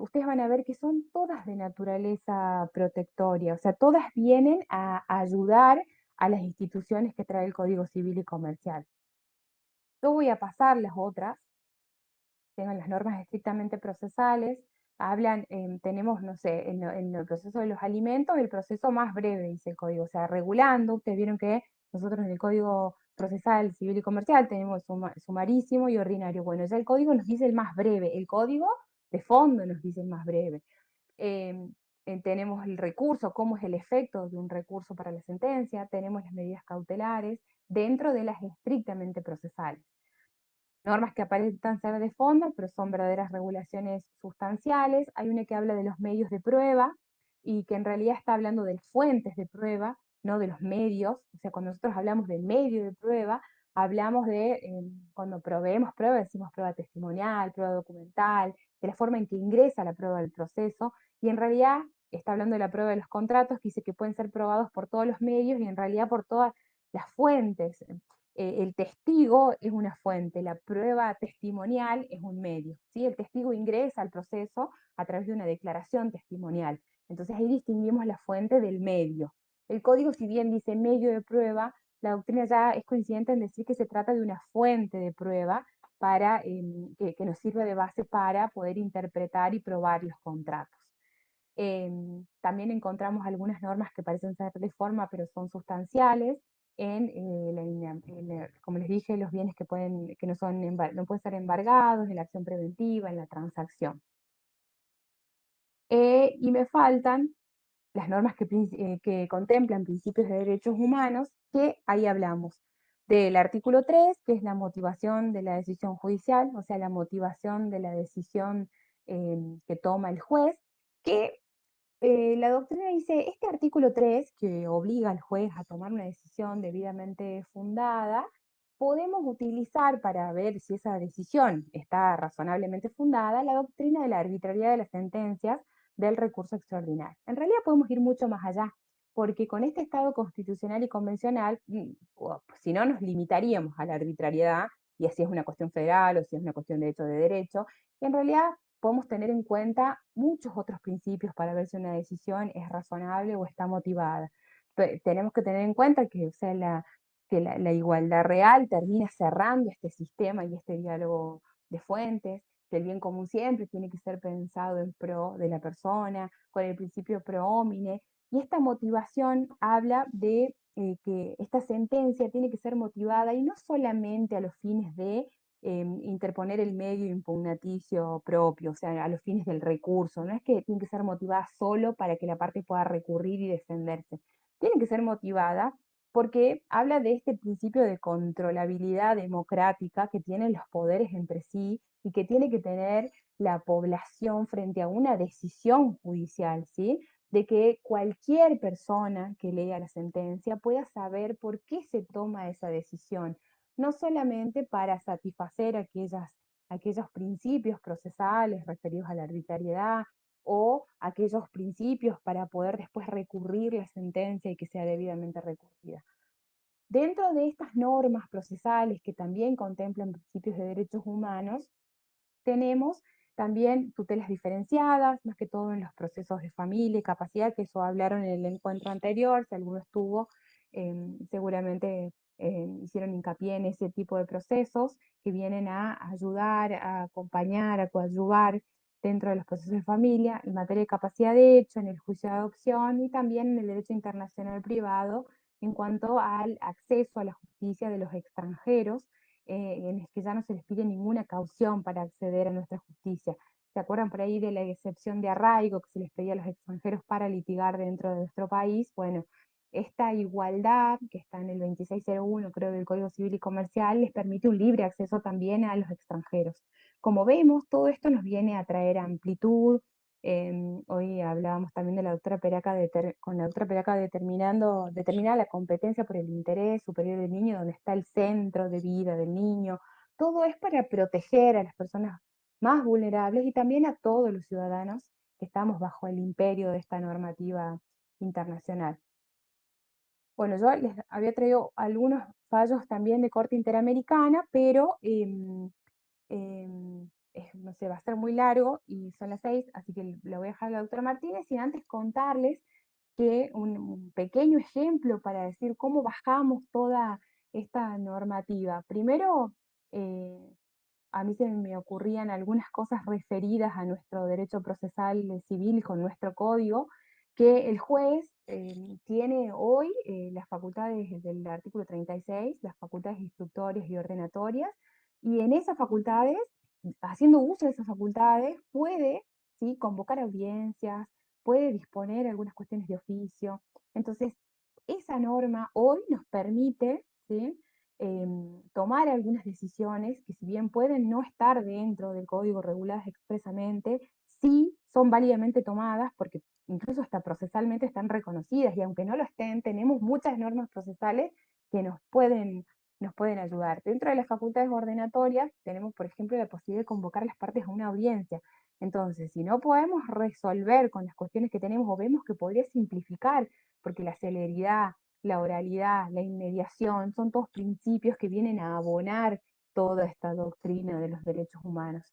ustedes van a ver que son todas de naturaleza protectoria, o sea, todas vienen a ayudar a las instituciones que trae el Código Civil y Comercial. Yo voy a pasar las otras, tengan las normas estrictamente procesales, tenemos, no sé, en el proceso de los alimentos, el proceso más breve, dice el código, o sea, regulando, ustedes vieron que nosotros en el Código Procesal, Civil y Comercial tenemos sumarísimo y ordinario. Bueno, ya el código nos dice el más breve, el código de fondo nos dice el más breve. Tenemos el recurso, cómo es el efecto de un recurso para la sentencia, tenemos las medidas cautelares dentro de las estrictamente procesales. Normas que aparentan ser de fondo, pero son verdaderas regulaciones sustanciales. Hay una que habla de los medios de prueba y que en realidad está hablando de fuentes de prueba, no de los medios. O sea, cuando nosotros hablamos de medio de prueba, hablamos de, cuando proveemos prueba, decimos prueba testimonial, prueba documental, de la forma en que ingresa la prueba del proceso, y en realidad está hablando de la prueba de los contratos, que dice que pueden ser probados por todos los medios y en realidad por todas las fuentes. El testigo es una fuente, la prueba testimonial es un medio, ¿sí? El testigo ingresa al proceso a través de una declaración testimonial. Entonces ahí distinguimos la fuente del medio. El código, si bien dice medio de prueba, la doctrina ya es coincidente en decir que se trata de una fuente de prueba para, que nos sirve de base para poder interpretar y probar los contratos. También encontramos algunas normas que parecen ser de forma, pero son sustanciales, como les dije, los bienes que no pueden ser embargados, en la acción preventiva, en la transacción. Y me faltan las normas que contemplan principios de derechos humanos, que ahí hablamos del artículo 3, que es la motivación de la decisión judicial, o sea, la motivación de la decisión que toma el juez, que la doctrina dice, este artículo 3, que obliga al juez a tomar una decisión debidamente fundada, podemos utilizar para ver si esa decisión está razonablemente fundada la doctrina de la arbitrariedad de las sentencias del recurso extraordinario. En realidad podemos ir mucho más allá, porque con este Estado constitucional y convencional, si no nos limitaríamos a la arbitrariedad, y así es una cuestión federal o si es una cuestión de hecho de derecho, y en realidad podemos tener en cuenta muchos otros principios para ver si una decisión es razonable o está motivada. Tenemos que tener en cuenta que, o sea, la igualdad real termina cerrando este sistema y este diálogo de fuentes, que el bien común siempre tiene que ser pensado en pro de la persona, con el principio pro homine, y esta motivación habla de que esta sentencia tiene que ser motivada y no solamente a los fines de interponer el medio impugnaticio propio, o sea, a los fines del recurso. No es que tiene que ser motivada solo para que la parte pueda recurrir y defenderse. Tiene que ser motivada porque habla de este principio de controlabilidad democrática que tienen los poderes entre sí y que tiene que tener la población frente a una decisión judicial, ¿sí? De que cualquier persona que lea la sentencia pueda saber por qué se toma esa decisión, no solamente para satisfacer aquellos principios procesales referidos a la arbitrariedad o aquellos principios para poder después recurrir la sentencia y que sea debidamente recurrida. Dentro de estas normas procesales que también contemplan principios de derechos humanos, tenemos también tutelas diferenciadas, más que todo en los procesos de familia y capacidad, que eso hablaron en el encuentro anterior, si alguno estuvo, seguramente hicieron hincapié en ese tipo de procesos que vienen a ayudar, a acompañar, a coadyuvar dentro de los procesos de familia, en materia de capacidad de hecho, en el juicio de adopción y también en el derecho internacional privado en cuanto al acceso a la justicia de los extranjeros, en el que ya no se les pide ninguna caución para acceder a nuestra justicia. ¿Se acuerdan por ahí de la excepción de arraigo que se les pedía a los extranjeros para litigar dentro de nuestro país? Bueno, esta igualdad que está en el 2601, creo, del Código Civil y Comercial, les permite un libre acceso también a los extranjeros. Como vemos, todo esto nos viene a traer amplitud. Hoy hablábamos también de la doctora Peraca, con la doctora Peraca determina la competencia por el interés superior del niño, donde está el centro de vida del niño. Todo es para proteger a las personas más vulnerables y también a todos los ciudadanos que estamos bajo el imperio de esta normativa internacional. Bueno, yo les había traído algunos fallos también de corte interamericana, pero no sé, va a ser muy largo y son las 6, así que lo voy a dejar a la doctora Martínez, y antes contarles que un pequeño ejemplo para decir cómo bajamos toda esta normativa. Primero, eh, a mí se me ocurrían algunas cosas referidas a nuestro derecho procesal civil con nuestro código, que el juez tiene hoy las facultades del artículo 36, las facultades instructorias y ordenatorias, y en esas facultades, haciendo uso de esas facultades, puede, ¿sí?, convocar audiencias, puede disponer algunas cuestiones de oficio. Entonces, esa norma hoy nos permite, ¿sí?, tomar algunas decisiones que, si bien pueden no estar dentro del código reguladas expresamente, sí son válidamente tomadas porque incluso hasta procesalmente están reconocidas, y aunque no lo estén, tenemos muchas normas procesales que nos pueden ayudar. Dentro de las facultades ordenatorias tenemos, por ejemplo, la posibilidad de convocar a las partes a una audiencia. Entonces, si no podemos resolver con las cuestiones que tenemos o vemos que podría simplificar, porque la celeridad, la oralidad, la inmediación, son todos principios que vienen a abonar toda esta doctrina de los derechos humanos.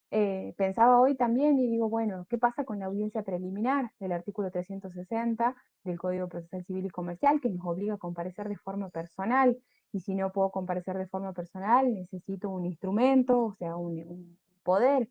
Pensaba hoy también y digo, bueno, ¿qué pasa con la audiencia preliminar del artículo 360 del Código Procesal Civil y Comercial, que nos obliga a comparecer de forma personal? Y si no puedo comparecer de forma personal, necesito un instrumento, o sea, un poder.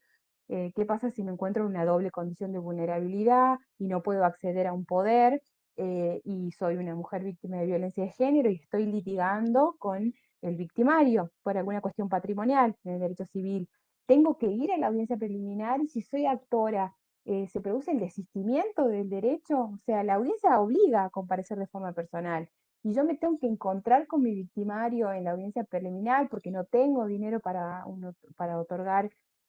¿Qué pasa si me encuentro en una doble condición de vulnerabilidad y no puedo acceder a un poder? y soy una mujer víctima de violencia de género y estoy litigando con el victimario por alguna cuestión patrimonial en el derecho civil. Tengo que ir a la audiencia preliminar y si soy actora, se produce el desistimiento del derecho, o sea, la audiencia obliga a comparecer de forma personal y yo me tengo que encontrar con mi victimario en la audiencia preliminar porque no tengo dinero para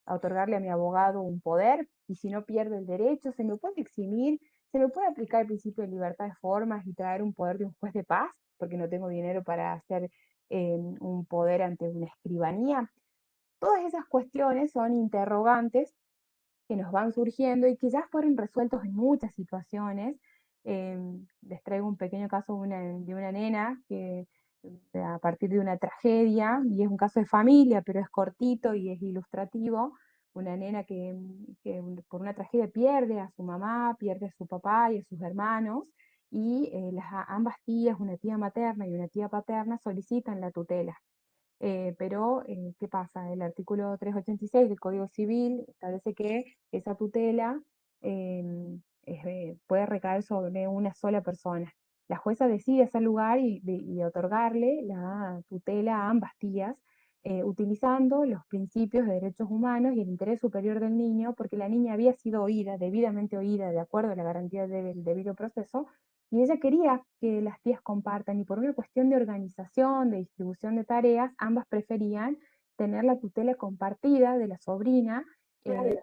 otorgarle a mi abogado un poder, y si no pierdo el derecho, se me puede eximir, se me puede aplicar el principio de libertad de formas y traer un poder de un juez de paz, porque no tengo dinero para hacer un poder ante una escribanía. Todas esas cuestiones son interrogantes que nos van surgiendo y que ya fueron resueltos en muchas situaciones. Les traigo un pequeño caso de una nena que a partir de una tragedia, y es un caso de familia, pero es cortito y es ilustrativo, una nena que por una tragedia pierde a su mamá, pierde a su papá y a sus hermanos, y ambas tías, una tía materna y una tía paterna, solicitan la tutela. Pero, ¿qué pasa? El artículo 386 del Código Civil establece que esa tutela puede recaer sobre una sola persona. La jueza decide hacer lugar y otorgarle la tutela a ambas tías, utilizando los principios de derechos humanos y el interés superior del niño, porque la niña había sido oída, debidamente oída, de acuerdo a la garantía del debido proceso, y ella quería que las tías compartan, y por una cuestión de organización, de distribución de tareas, ambas preferían tener la tutela compartida de la sobrina.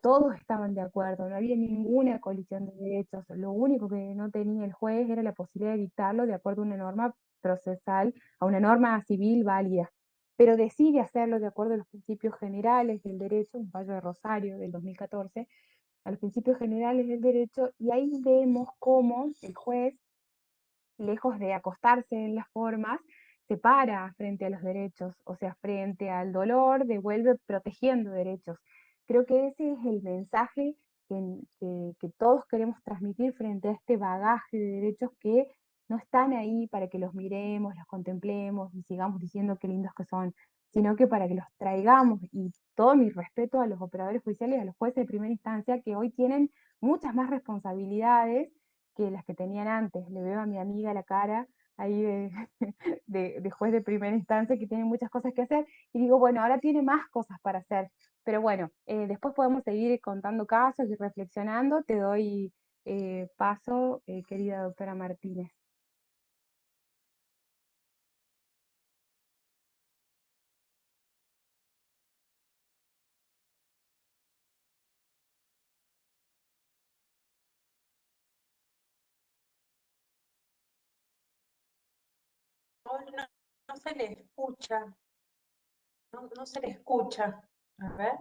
Todos estaban de acuerdo, no había ninguna colisión de derechos, lo único que no tenía el juez era la posibilidad de dictarlo de acuerdo a una norma procesal, a una norma civil válida, pero decide hacerlo de acuerdo a los principios generales del derecho, un fallo de Rosario del 2014, a los principios generales del derecho, y ahí vemos cómo el juez, lejos de acostarse en las formas, se para frente a los derechos, o sea, frente al dolor, devuelve protegiendo derechos. Creo que ese es el mensaje que todos queremos transmitir frente a este bagaje de derechos que no están ahí para que los miremos, los contemplemos y sigamos diciendo qué lindos que son, sino que para que los traigamos. Y todo mi respeto a los operadores judiciales y a los jueces de primera instancia, que hoy tienen muchas más responsabilidades que las que tenían antes. Le veo a mi amiga la cara ahí de juez de primera instancia que tiene muchas cosas que hacer, y digo, bueno, ahora tiene más cosas para hacer. Pero bueno, después podemos seguir contando casos y reflexionando. Te doy paso, querida doctora Martínez. No, no se le escucha, no se le escucha. A ver.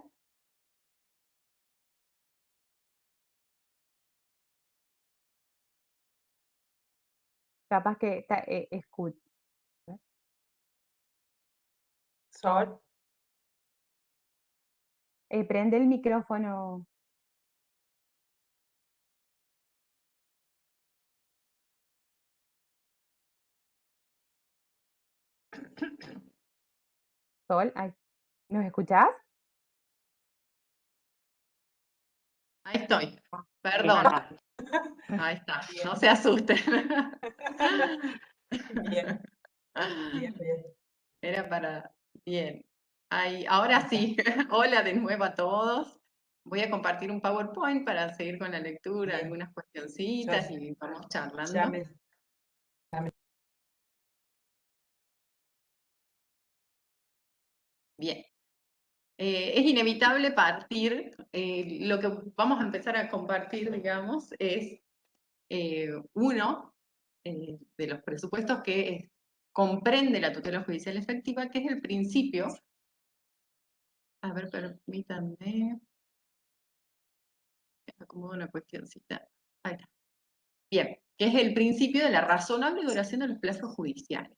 Capaz que escucha. Sol. Prende el micrófono. Sol, ay, ¿nos escuchás? Ahí estoy. Perdón. Ahí está. No se asusten. Bien, bien, bien. Era para... Bien. Ahí, ahora sí. Hola de nuevo a todos. Voy a compartir un PowerPoint para seguir con la lectura, Bien. algunas cuestioncitas Ya- y vamos Ya charlando. me, Bien. Es inevitable partir, lo que vamos a empezar a compartir, digamos, es uno de los presupuestos que comprende la tutela judicial efectiva, que es el principio. A ver, permítanme. Acomodo una cuestioncita. Ahí está. Bien, que es el principio de la razonable duración de los plazos judiciales.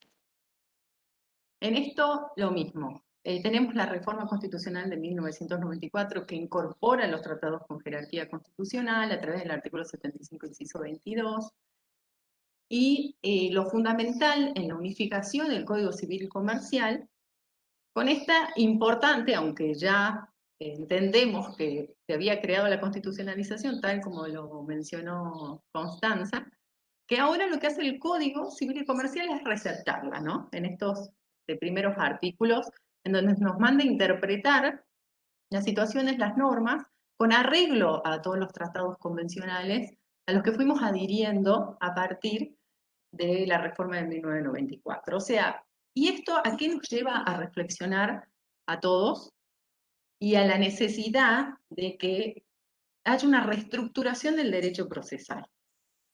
En esto, lo mismo. Tenemos la reforma constitucional de 1994 que incorpora los tratados con jerarquía constitucional a través del artículo 75, inciso 22. Y lo fundamental en la unificación del Código Civil y Comercial, con esta importante, aunque ya entendemos que se había creado la constitucionalización, tal como lo mencionó Constanza, que ahora lo que hace el Código Civil y Comercial es resaltarla, ¿no? En estos primeros artículos, en donde nos manda a interpretar las situaciones, las normas, con arreglo a todos los tratados convencionales a los que fuimos adhiriendo a partir de la reforma de 1994. O sea, ¿y esto a qué nos lleva a reflexionar a todos? Y a la necesidad de que haya una reestructuración del derecho procesal.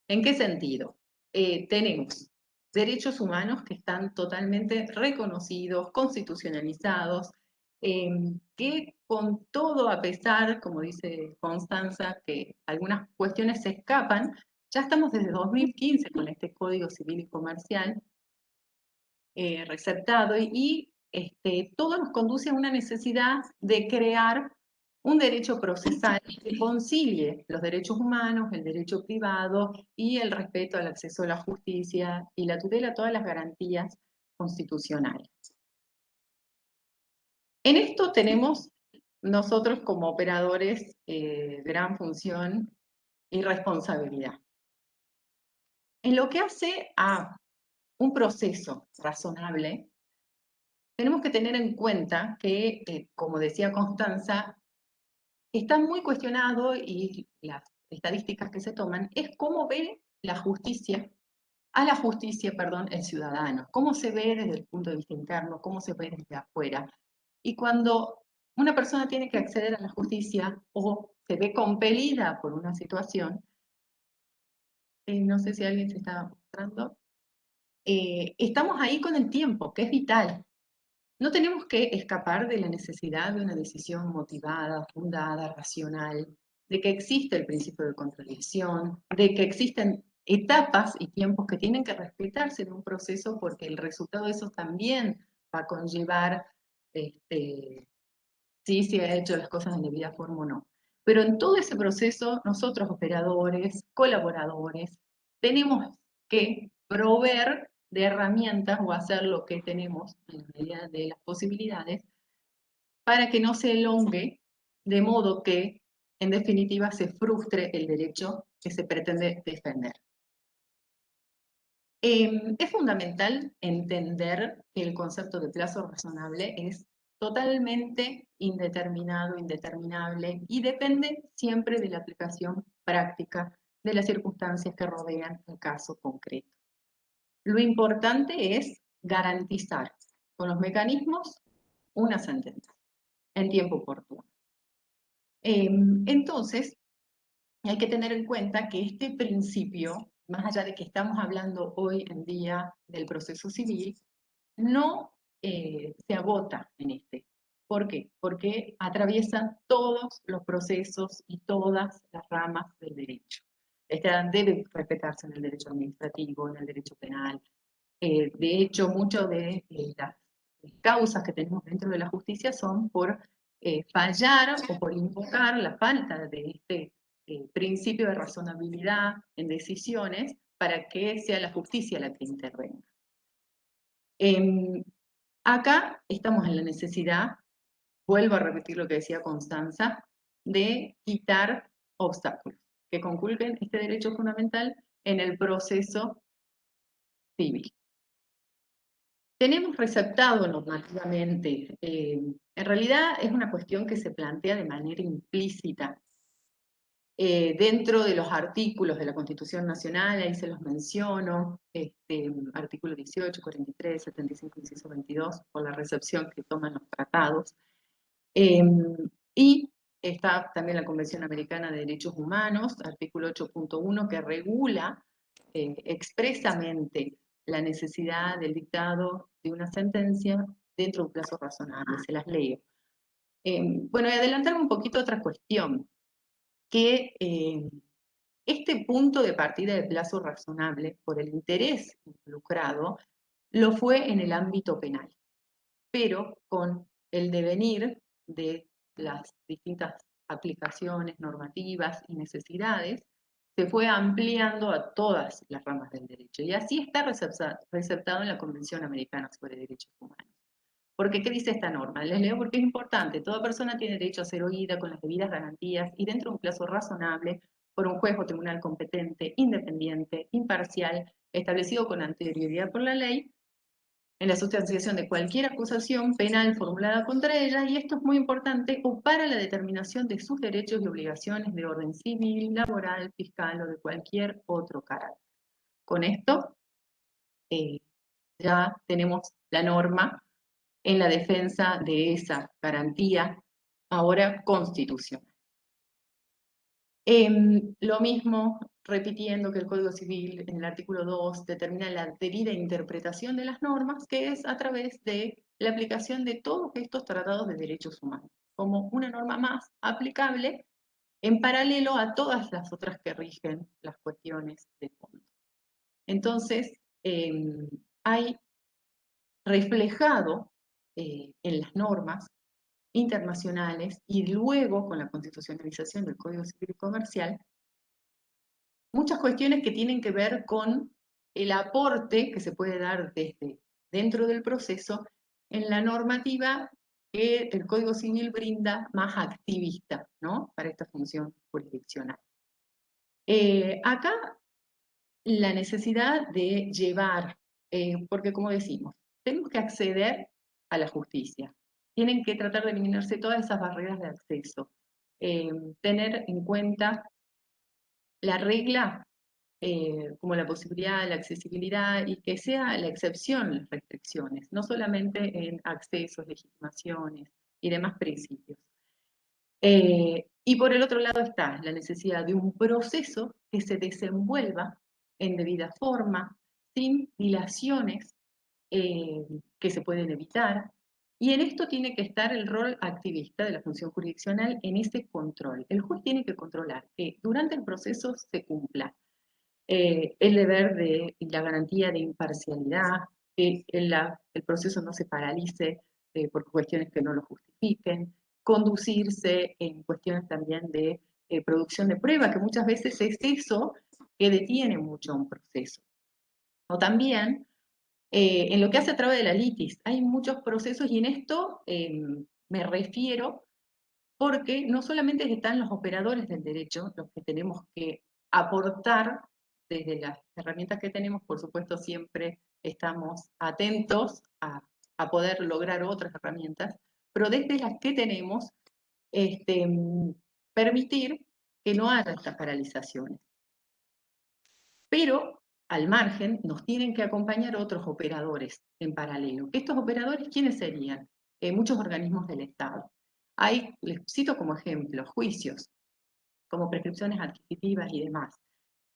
¿En qué sentido? Tenemos derechos humanos que están totalmente reconocidos, constitucionalizados, que con todo, a pesar, como dice Constanza, que algunas cuestiones se escapan, ya estamos desde 2015 con este Código Civil y Comercial receptado y todo nos conduce a una necesidad de crear un derecho procesal que concilie los derechos humanos, el derecho privado y el respeto al acceso a la justicia y la tutela a todas las garantías constitucionales. En esto tenemos nosotros como operadores gran función y responsabilidad. En lo que hace a un proceso razonable, tenemos que tener en cuenta que, como decía Constanza, está muy cuestionado y las estadísticas que se toman es cómo ve la justicia, perdón, el ciudadano, cómo se ve desde el punto de vista interno, cómo se ve desde afuera. Y cuando una persona tiene que acceder a la justicia o se ve compelida por una situación, no sé si alguien se está mostrando, estamos ahí con el tiempo, que es vital. No tenemos que escapar de la necesidad de una decisión motivada, fundada, racional, de que existe el principio de contradicción, de que existen etapas y tiempos que tienen que respetarse en un proceso porque el resultado de eso también va a conllevar si se ha hecho las cosas en debida forma o no. Pero en todo ese proceso, nosotros operadores, colaboradores, tenemos que proveer de herramientas o hacer lo que tenemos en la medida de las posibilidades para que no se elongue, de modo que, en definitiva, se frustre el derecho que se pretende defender. Es fundamental entender que el concepto de plazo razonable es totalmente indeterminado, indeterminable y depende siempre de la aplicación práctica de las circunstancias que rodean el caso concreto. Lo importante es garantizar con los mecanismos una sentencia en tiempo oportuno. Entonces, hay que tener en cuenta que este principio, más allá de que estamos hablando hoy en día del proceso civil, no se agota en este. ¿Por qué? Porque atraviesan todos los procesos y todas las ramas del derecho. Debe respetarse en el derecho administrativo, en el derecho penal. De hecho, muchas de las causas que tenemos dentro de la justicia son por fallar o por invocar la falta de este principio de razonabilidad en decisiones para que sea la justicia la que intervenga. Acá estamos en la necesidad, vuelvo a repetir lo que decía Constanza, de quitar obstáculos que conculquen este derecho fundamental en el proceso civil. Tenemos receptado normativamente, en realidad es una cuestión que se plantea de manera implícita dentro de los artículos de la Constitución Nacional, ahí se los menciono, artículo 18, 43, 75, inciso 22, por la recepción que toman los tratados. Y está también la Convención Americana de Derechos Humanos, artículo 8.1, que regula expresamente la necesidad del dictado de una sentencia dentro de un plazo razonable, se las leo. Bueno, y adelantarme un poquito a otra cuestión, que este punto de partida de plazo razonable, por el interés involucrado, lo fue en el ámbito penal, pero con el devenir de las distintas aplicaciones normativas y necesidades, se fue ampliando a todas las ramas del derecho. Y así está receptado en la Convención Americana sobre Derechos Humanos. Porque, ¿qué dice esta norma? Les leo porque es importante. Toda persona tiene derecho a ser oída con las debidas garantías y dentro de un plazo razonable por un juez o tribunal competente, independiente, imparcial, establecido con anterioridad por la ley, en la sustanciación de cualquier acusación penal formulada contra ella, y esto es muy importante, o para la determinación de sus derechos y obligaciones de orden civil, laboral, fiscal o de cualquier otro carácter. Con esto ya tenemos la norma en la defensa de esa garantía, ahora constitucional. Lo mismo, repitiendo que el Código Civil en el artículo 2 determina la debida interpretación de las normas, que es a través de la aplicación de todos estos tratados de derechos humanos, como una norma más aplicable en paralelo a todas las otras que rigen las cuestiones de fondo. Entonces, hay reflejado en las normas internacionales y luego con la constitucionalización del Código Civil y Comercial, muchas cuestiones que tienen que ver con el aporte que se puede dar desde dentro del proceso en la normativa que el Código Civil brinda más activista, ¿no?, para esta función jurisdiccional. Acá la necesidad de llevar, porque como decimos, tenemos que acceder a la justicia, tienen que tratar de eliminarse todas esas barreras de acceso, tener en cuenta la regla como la posibilidad, la accesibilidad, y que sea la excepción las restricciones, no solamente en accesos, legitimaciones y demás principios. Y por el otro lado está la necesidad de un proceso que se desenvuelva en debida forma, sin dilaciones que se pueden evitar, y en esto tiene que estar el rol activista de la función jurisdiccional en ese control. El juez tiene que controlar que durante el proceso se cumpla el deber de la garantía de imparcialidad, que el proceso no se paralice por cuestiones que no lo justifiquen, conducirse en cuestiones también de producción de prueba, que muchas veces es eso que detiene mucho un proceso. O también, en lo que hace a través de la litis, hay muchos procesos, y en esto me refiero porque no solamente están los operadores del derecho, los que tenemos que aportar desde las herramientas que tenemos, por supuesto siempre estamos atentos a poder lograr otras herramientas, pero desde las que tenemos, permitir que no haya estas paralizaciones. Pero al margen nos tienen que acompañar otros operadores en paralelo. ¿Estos operadores quiénes serían? Muchos organismos del Estado. Hay, les cito como ejemplo, juicios, como prescripciones adquisitivas y demás,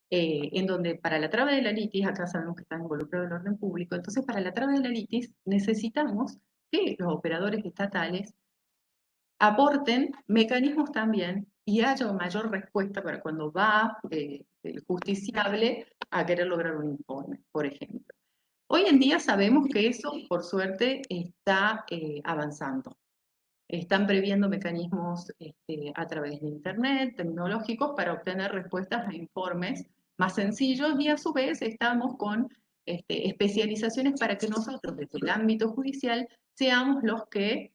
en donde para la traba de la litis, acá sabemos que está involucrado el orden público, entonces para la traba de la litis necesitamos que los operadores estatales aporten mecanismos también y haya mayor respuesta para cuando va el justiciable a querer lograr un informe, por ejemplo. Hoy en día sabemos que eso, por suerte, está avanzando. Están previendo mecanismos a través de Internet, tecnológicos, para obtener respuestas a informes más sencillos, y a su vez estamos con especializaciones para que nosotros, desde el ámbito judicial, seamos los que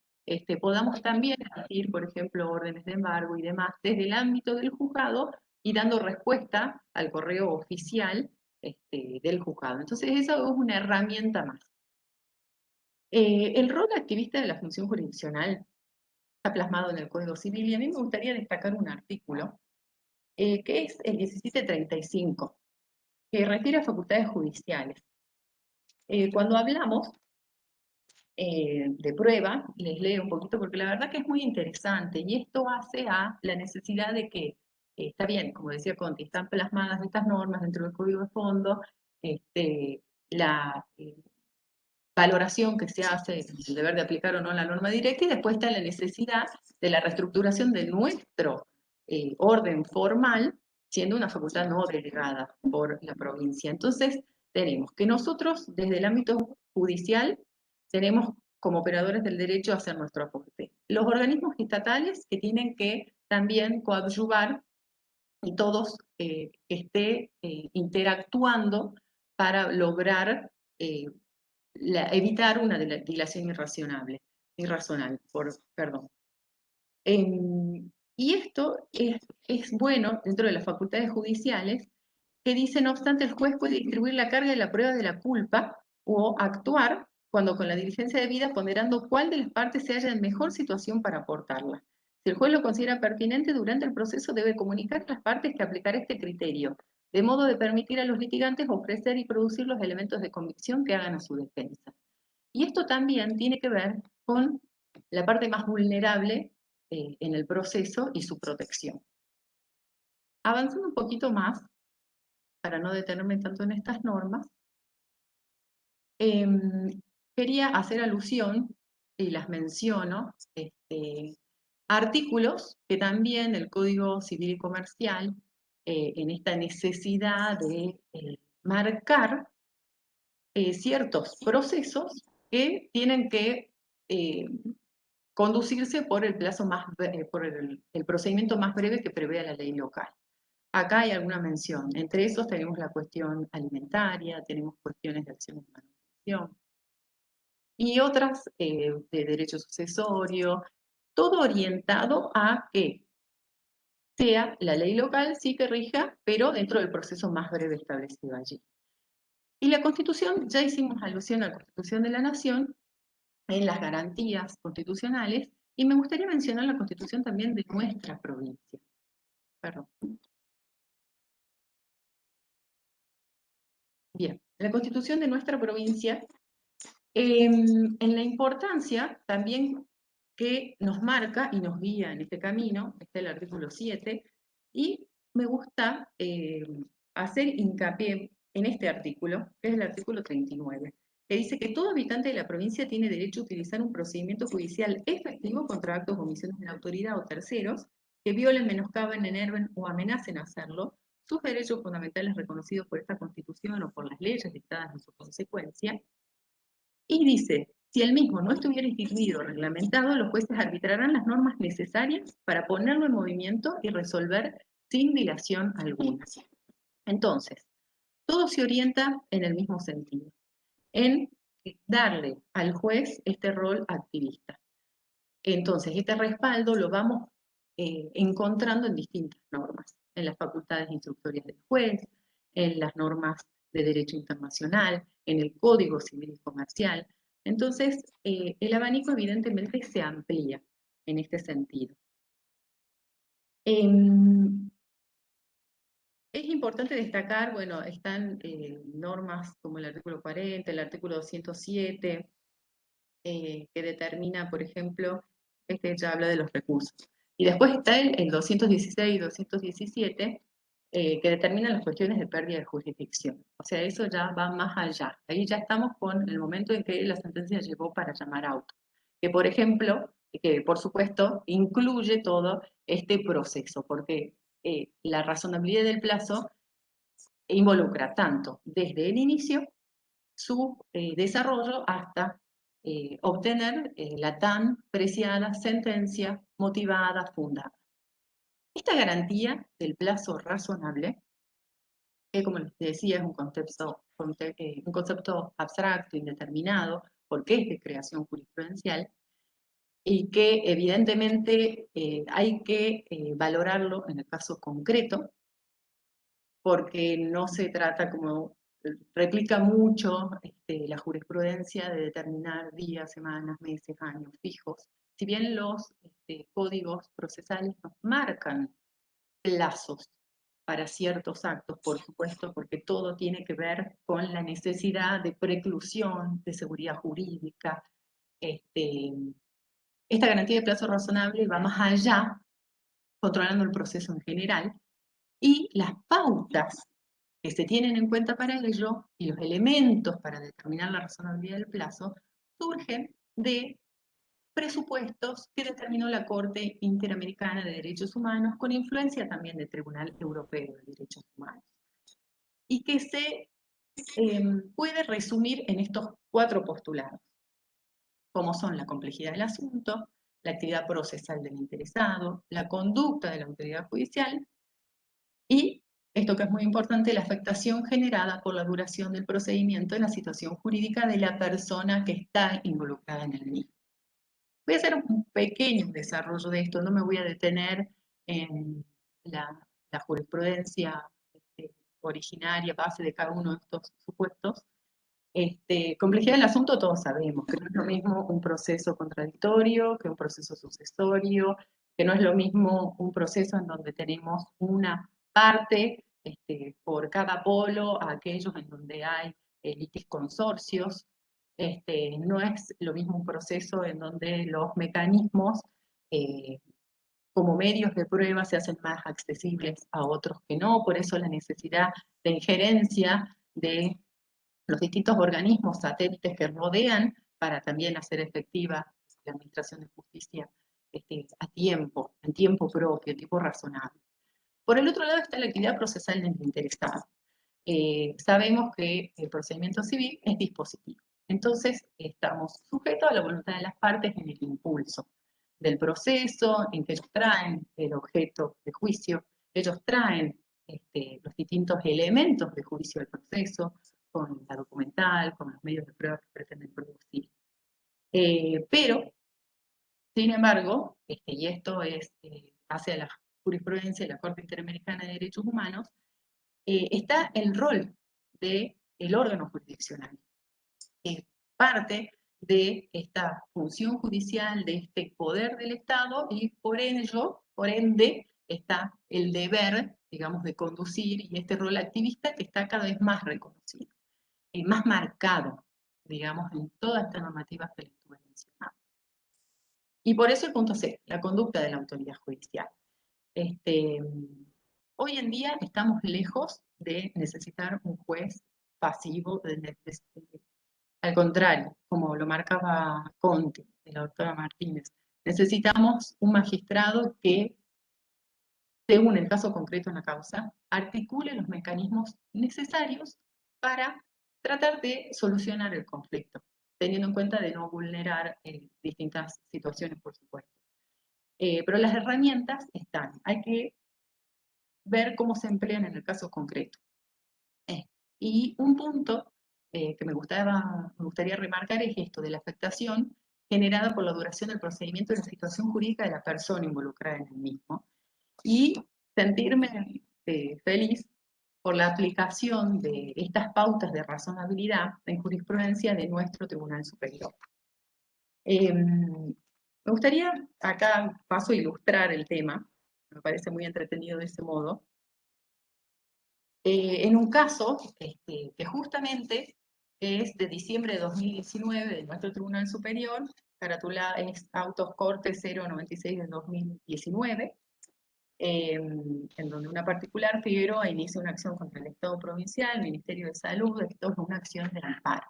podamos también emitir, por ejemplo, órdenes de embargo y demás, desde el ámbito del juzgado y dando respuesta al correo oficial del juzgado. Entonces, eso es una herramienta más. El rol activista de la función jurisdiccional está plasmado en el Código Civil, y a mí me gustaría destacar un artículo que es el 1735, que refiere a facultades judiciales. Cuando hablamos de prueba, les leo un poquito porque la verdad que es muy interesante, y esto hace a la necesidad de que, está bien, como decía Conti, están plasmadas estas normas dentro del Código de Fondo, la valoración que se hace del deber de aplicar o no la norma directa, y después está la necesidad de la reestructuración de nuestro orden formal, siendo una facultad no delegada por la provincia. Entonces, tenemos que nosotros, desde el ámbito judicial, tenemos como operadores del derecho a hacer nuestro aporte. Los organismos estatales que tienen que también coadyuvar, y todos esté interactuando para lograr evitar una dilación irrazonable, perdón. Y Y esto es bueno dentro de las facultades judiciales, que dice, no obstante, el juez puede distribuir la carga de la prueba de la culpa o actuar cuando con la diligencia debida ponderando cuál de las partes se halla en mejor situación para aportarla. Si el juez lo considera pertinente, durante el proceso debe comunicar a las partes que aplicará este criterio, de modo de permitir a los litigantes ofrecer y producir los elementos de convicción que hagan a su defensa. Y esto también tiene que ver con la parte más vulnerable en el proceso y su protección. Avanzando un poquito más, para no detenerme tanto en estas normas, quería hacer alusión, y las menciono, artículos que también el Código Civil y Comercial, en esta necesidad de marcar ciertos procesos que tienen que conducirse por el plazo más por el procedimiento más breve que prevea la ley local. Acá hay alguna mención. Entre esos tenemos la cuestión alimentaria, tenemos cuestiones de acción de manutención y otras de derecho sucesorio, todo orientado a que sea la ley local sí que rija, pero dentro del proceso más breve establecido allí. Y la Constitución, ya hicimos alusión a la Constitución de la Nación, en las garantías constitucionales, y me gustaría mencionar la Constitución también de nuestra provincia. Perdón. Bien, la Constitución de nuestra provincia, en la importancia también que nos marca y nos guía en este camino, está el artículo 7, y me gusta hacer hincapié en este artículo, que es el artículo 39, que dice que todo habitante de la provincia tiene derecho a utilizar un procedimiento judicial efectivo contra actos o omisiones de la autoridad o terceros que violen, menoscaben, enerven o amenacen a hacerlo, sus derechos fundamentales reconocidos por esta Constitución o por las leyes dictadas en su consecuencia. Y dice, si el mismo no estuviera instituido o reglamentado, los jueces arbitrarán las normas necesarias para ponerlo en movimiento y resolver sin dilación alguna. Entonces, todo se orienta en el mismo sentido, en darle al juez este rol activista. Entonces, este respaldo lo vamos encontrando en distintas normas, en las facultades instructorias del juez, en las normas de derecho internacional, en el Código Civil y Comercial. Entonces, el abanico evidentemente se amplía en este sentido. Es importante destacar, bueno, están normas como el artículo 40, el artículo 207, que determina, por ejemplo, este ya habla de los recursos. Y después está el 216 y 217, que determinan las cuestiones de pérdida de jurisdicción. O sea, eso ya va más allá. Ahí ya estamos con el momento en que la sentencia llegó para llamar auto. Que, por ejemplo, que por supuesto incluye todo este proceso, porque la razonabilidad del plazo involucra tanto desde el inicio su desarrollo hasta obtener la tan preciada sentencia motivada, fundada. Esta garantía del plazo razonable, que como les decía es un concepto abstracto, indeterminado, porque es de creación jurisprudencial, y que evidentemente hay que valorarlo en el caso concreto, porque no se trata, como replica mucho la jurisprudencia, de determinar días, semanas, meses, años fijos. Si bien los códigos procesales nos marcan plazos para ciertos actos, por supuesto, porque todo tiene que ver con la necesidad de preclusión, de seguridad jurídica. Esta garantía de plazo razonable va más allá, controlando el proceso en general, y las pautas que se tienen en cuenta para ello y los elementos para determinar la razonabilidad del plazo surgen de presupuestos que determinó la Corte Interamericana de Derechos Humanos, con influencia también del Tribunal Europeo de Derechos Humanos, y que se puede resumir en estos 4 postulados, como son la complejidad del asunto, la actividad procesal del interesado, la conducta de la autoridad judicial y, esto que es muy importante, la afectación generada por la duración del procedimiento en la situación jurídica de la persona que está involucrada en el mismo. Voy a hacer un pequeño desarrollo de esto, no me voy a detener en la jurisprudencia originaria, base de cada uno de estos supuestos. Complejidad del asunto todos sabemos, que no es lo mismo un proceso contradictorio que un proceso sucesorio, que no es lo mismo un proceso en donde tenemos una parte por cada polo, a aquellos en donde hay litis consorcios. No es lo mismo un proceso en donde los mecanismos como medios de prueba se hacen más accesibles a otros que no, por eso la necesidad de injerencia de los distintos organismos satélites que rodean para también hacer efectiva la administración de justicia a tiempo, en tiempo propio, en tiempo razonable. Por el otro lado está la actividad procesal del interesado. Sabemos que el procedimiento civil es dispositivo. Entonces, estamos sujetos a la voluntad de las partes en el impulso del proceso, en que ellos traen el objeto de juicio, ellos traen los distintos elementos de juicio del proceso, con la documental, con los medios de prueba que pretenden producir. Pero, sin embargo, y esto es hacia la jurisprudencia de la Corte Interamericana de Derechos Humanos, está el rol del órgano jurisdiccional. Parte de esta función judicial, de este poder del Estado, y por ende, está el deber, digamos, de conducir, y este rol activista que está cada vez más reconocido, y más marcado, digamos, en toda esta normativa que les estuve mencionando. Y por eso el punto C, la conducta de la autoridad judicial. Hoy en día estamos lejos de necesitar un juez pasivo, al contrario, como lo marcaba Conti, de la doctora Martínez, necesitamos un magistrado que, según el caso concreto en la causa, articule los mecanismos necesarios para tratar de solucionar el conflicto, teniendo en cuenta de no vulnerar distintas situaciones, por supuesto. Pero las herramientas están, hay que ver cómo se emplean en el caso concreto. Y un punto que me gustaría remarcar es esto de la afectación generada por la duración del procedimiento y la situación jurídica de la persona involucrada en el mismo. Y sentirme feliz por la aplicación de estas pautas de razonabilidad en jurisprudencia de nuestro Tribunal Superior. Me gustaría, acá paso a ilustrar el tema, me parece muy entretenido de ese modo, en un caso que justamente es de diciembre de 2019 de nuestro Tribunal Superior, carátula es Autos Corte 096 de 2019, en donde una particular Figueroa inicia una acción contra el Estado provincial, el Ministerio de Salud, esto es una acción de amparo.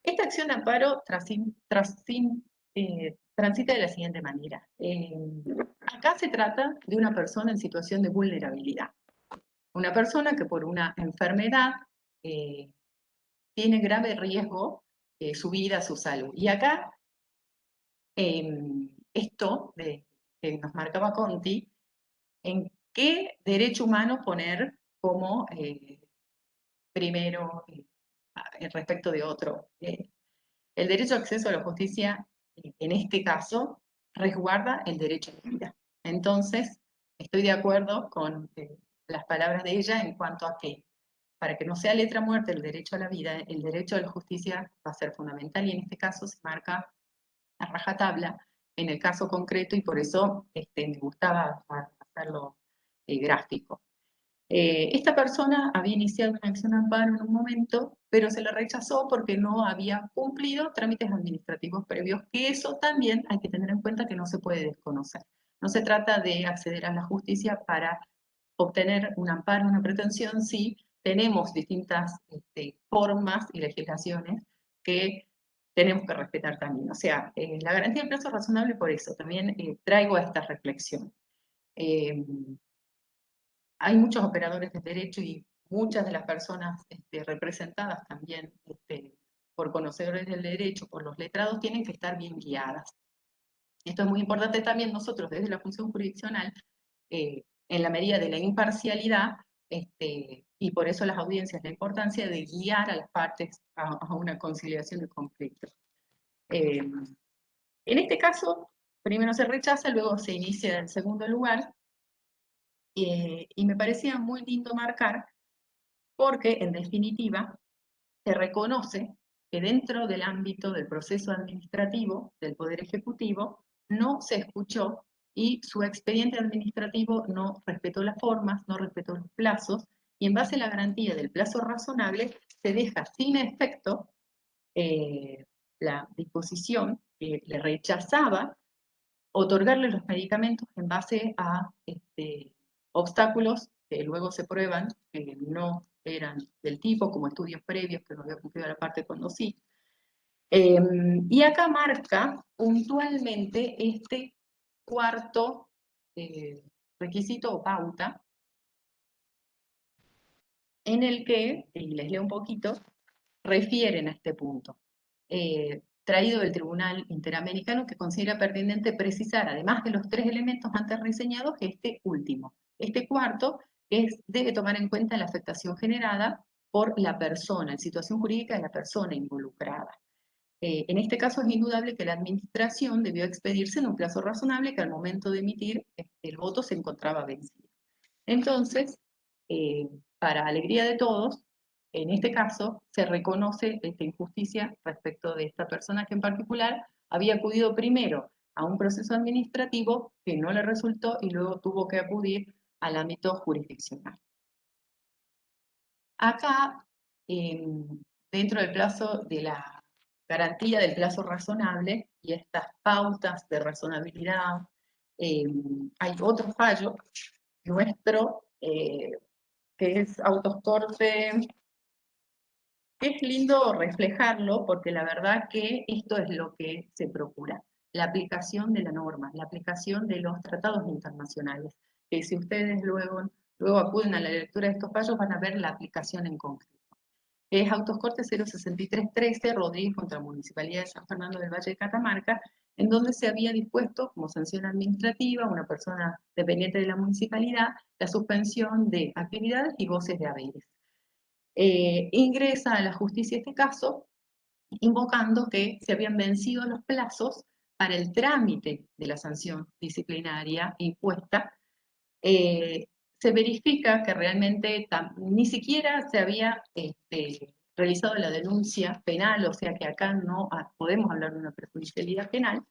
Esta acción de amparo transita de la siguiente manera. Acá se trata de una persona en situación de vulnerabilidad. Una persona que por una enfermedad tiene grave riesgo su vida, su salud. Y acá, esto que nos marcaba Conti, en qué derecho humano poner como primero respecto de otro. El derecho a acceso a la justicia, en este caso, resguarda el derecho a la vida. Entonces, estoy de acuerdo con las palabras de ella en cuanto a que, para que no sea letra muerta el derecho a la vida, el derecho a la justicia va a ser fundamental, y en este caso se marca a rajatabla en el caso concreto, y por eso me gustaba hacerlo gráfico. Esta persona había iniciado una acción de amparo en un momento, pero se le rechazó porque no había cumplido trámites administrativos previos, que eso también hay que tener en cuenta que no se puede desconocer. No se trata de acceder a la justicia para obtener un amparo, una pretensión, si tenemos distintas formas y legislaciones que tenemos que respetar también. O sea, la garantía de plazo razonable, por eso también traigo esta reflexión. Hay muchos operadores de derecho y muchas de las personas representadas también por conocedores del derecho, por los letrados, tienen que estar bien guiadas. Esto es muy importante también nosotros desde la función jurisdiccional, en la medida de la imparcialidad, y por eso las audiencias, la importancia de guiar a las partes a una conciliación de conflictos. En este caso, primero se rechaza, luego se inicia en segundo lugar, y me parecía muy lindo marcar, porque en definitiva se reconoce que dentro del ámbito del proceso administrativo del Poder Ejecutivo no se escuchó y su expediente administrativo no respetó las formas, no respetó los plazos, y en base a la garantía del plazo razonable se deja sin efecto la disposición que le rechazaba otorgarle los medicamentos en base a obstáculos que luego se prueban que no eran del tipo, como estudios previos que no había cumplido la parte cuando sí. Y acá marca puntualmente este cuarto requisito o pauta, en el que, y les leo un poquito, refieren a este punto. Traído del Tribunal Interamericano, que considera pertinente precisar, además de los 3 elementos antes reseñados, este último. Este cuarto debe tomar en cuenta la afectación generada por la persona, la situación jurídica de la persona involucrada. En este caso es indudable que la administración debió expedirse en un plazo razonable que al momento de emitir el voto se encontraba vencido. Entonces, para alegría de todos, en este caso se reconoce esta injusticia respecto de esta persona que en particular había acudido primero a un proceso administrativo que no le resultó y luego tuvo que acudir al ámbito jurisdiccional. Acá, dentro del plazo de la garantía del plazo razonable y estas pautas de razonabilidad, hay otro fallo nuestro, que es Autoscorte, que es lindo reflejarlo porque la verdad que esto es lo que se procura, la aplicación de la norma, la aplicación de los tratados internacionales, que si ustedes luego acuden a la lectura de estos fallos van a ver la aplicación en concreto. Es Autoscorte 06313, Rodríguez contra la Municipalidad de San Fernando del Valle de Catamarca, en donde se había dispuesto como sanción administrativa a una persona dependiente de la municipalidad la suspensión de actividades y goces de haberes. Ingresa a la justicia este caso, invocando que se habían vencido los plazos para el trámite de la sanción disciplinaria impuesta. Se verifica que realmente ni siquiera se había realizado la denuncia penal, o sea que acá no podemos hablar de una perjudicialidad penal,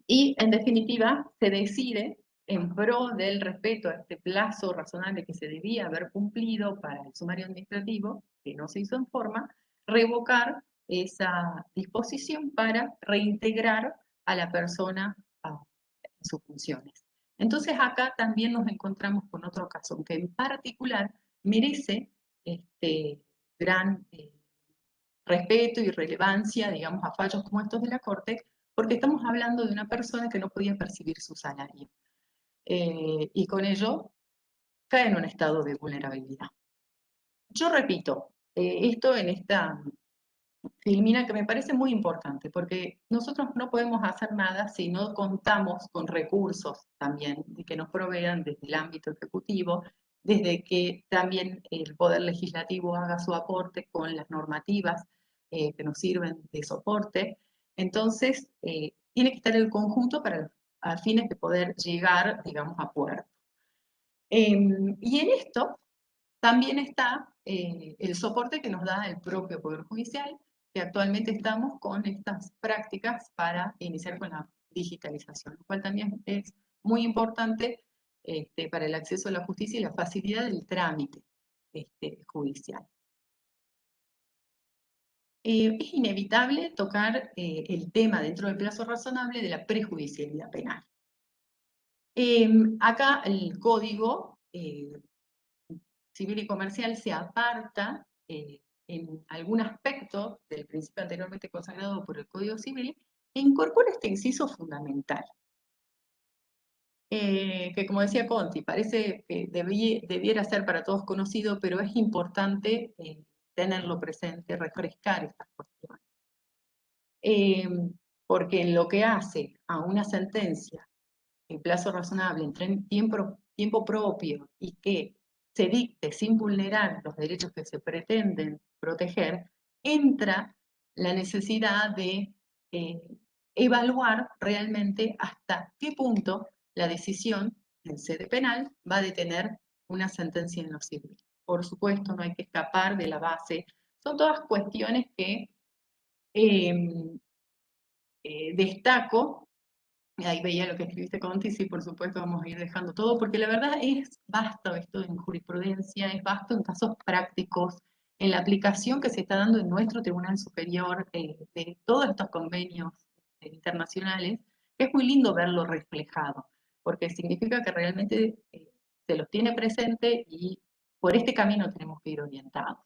y en definitiva se decide en pro del respeto a este plazo razonable que se debía haber cumplido para el sumario administrativo, que no se hizo en forma, revocar esa disposición para reintegrar a la persona a sus funciones. Entonces acá también nos encontramos con otro caso que en particular merece gran respeto y relevancia, digamos, a fallos como estos de la Corte, porque estamos hablando de una persona que no podía percibir su salario. Y con ello cae en un estado de vulnerabilidad. Yo repito, esto en esta filmina que me parece muy importante, porque nosotros no podemos hacer nada si no contamos con recursos también que nos provean desde el ámbito ejecutivo, desde que también el Poder Legislativo haga su aporte con las normativas que nos sirven de soporte. Entonces, tiene que estar el conjunto para a fines de poder llegar, digamos, a puerto. Y en esto también está el soporte que nos da el propio Poder Judicial, que actualmente estamos con estas prácticas para iniciar con la digitalización, lo cual también es muy importante para el acceso a la justicia y la facilidad del trámite judicial. Es inevitable tocar el tema dentro del plazo razonable de la prejudicialidad penal. Acá el Código Civil y Comercial se aparta en algún aspecto del principio anteriormente consagrado por el Código Civil e incorpora este inciso fundamental. Que como decía Conti, parece que debiera ser para todos conocido, pero es importante tenerlo presente, refrescar estas cuestiones. Porque en lo que hace a una sentencia en plazo razonable, en tiempo propio y que se dicte sin vulnerar los derechos que se pretenden proteger, entra la necesidad de evaluar realmente hasta qué punto la decisión en sede penal va a detener una sentencia en lo civil. Por supuesto, no hay que escapar de la base. Son todas cuestiones que destaco. Ahí veía lo que escribiste, Conti, sí, por supuesto, vamos a ir dejando todo, porque la verdad es vasto esto en jurisprudencia, es vasto en casos prácticos, en la aplicación que se está dando en nuestro Tribunal Superior de todos estos convenios internacionales, que es muy lindo verlo reflejado, porque significa que realmente se los tiene presente y por este camino tenemos que ir orientados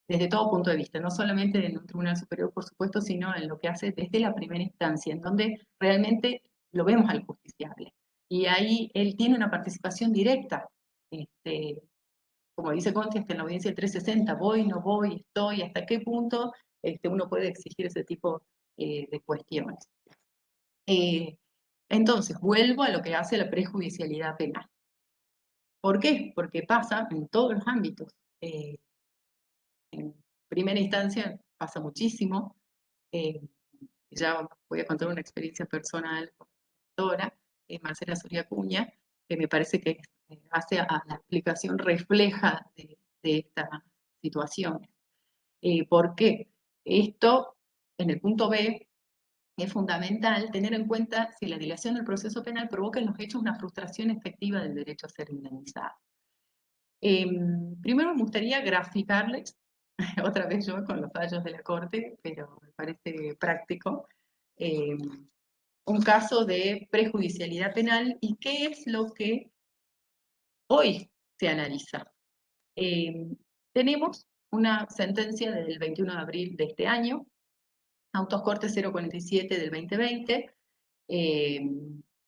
desde todo punto de vista, no solamente en un tribunal superior, por supuesto, sino en lo que hace desde la primera instancia, en donde realmente lo vemos al justiciable. Y ahí él tiene una participación directa, como dice Conti, hasta en la audiencia del 360, voy, no voy, estoy, hasta qué punto uno puede exigir ese tipo de cuestiones. Entonces, vuelvo a lo que hace la prejudicialidad penal. ¿Por qué? Porque pasa en todos los ámbitos. En primera instancia pasa muchísimo. Ya voy a contar una experiencia personal con la doctora Marcela Soria Acuña, que me parece que hace a la explicación refleja de esta situación. ¿Por qué? Esto, en el punto B, es fundamental tener en cuenta si la dilación del proceso penal provoca en los hechos una frustración efectiva del derecho a ser indemnizado. Primero me gustaría graficarles, otra vez yo con los fallos de la Corte, pero me parece práctico, un caso de prejudicialidad penal y qué es lo que hoy se analiza. Tenemos una sentencia del 21 de abril de este año, Autos Corte 047 del 2020,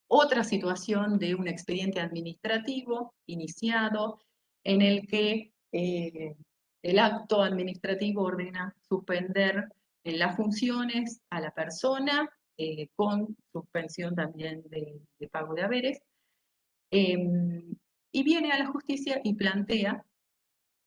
otra situación de un expediente administrativo iniciado en el que el acto administrativo ordena suspender las funciones a la persona con suspensión también de pago de haberes. Y viene a la justicia y plantea,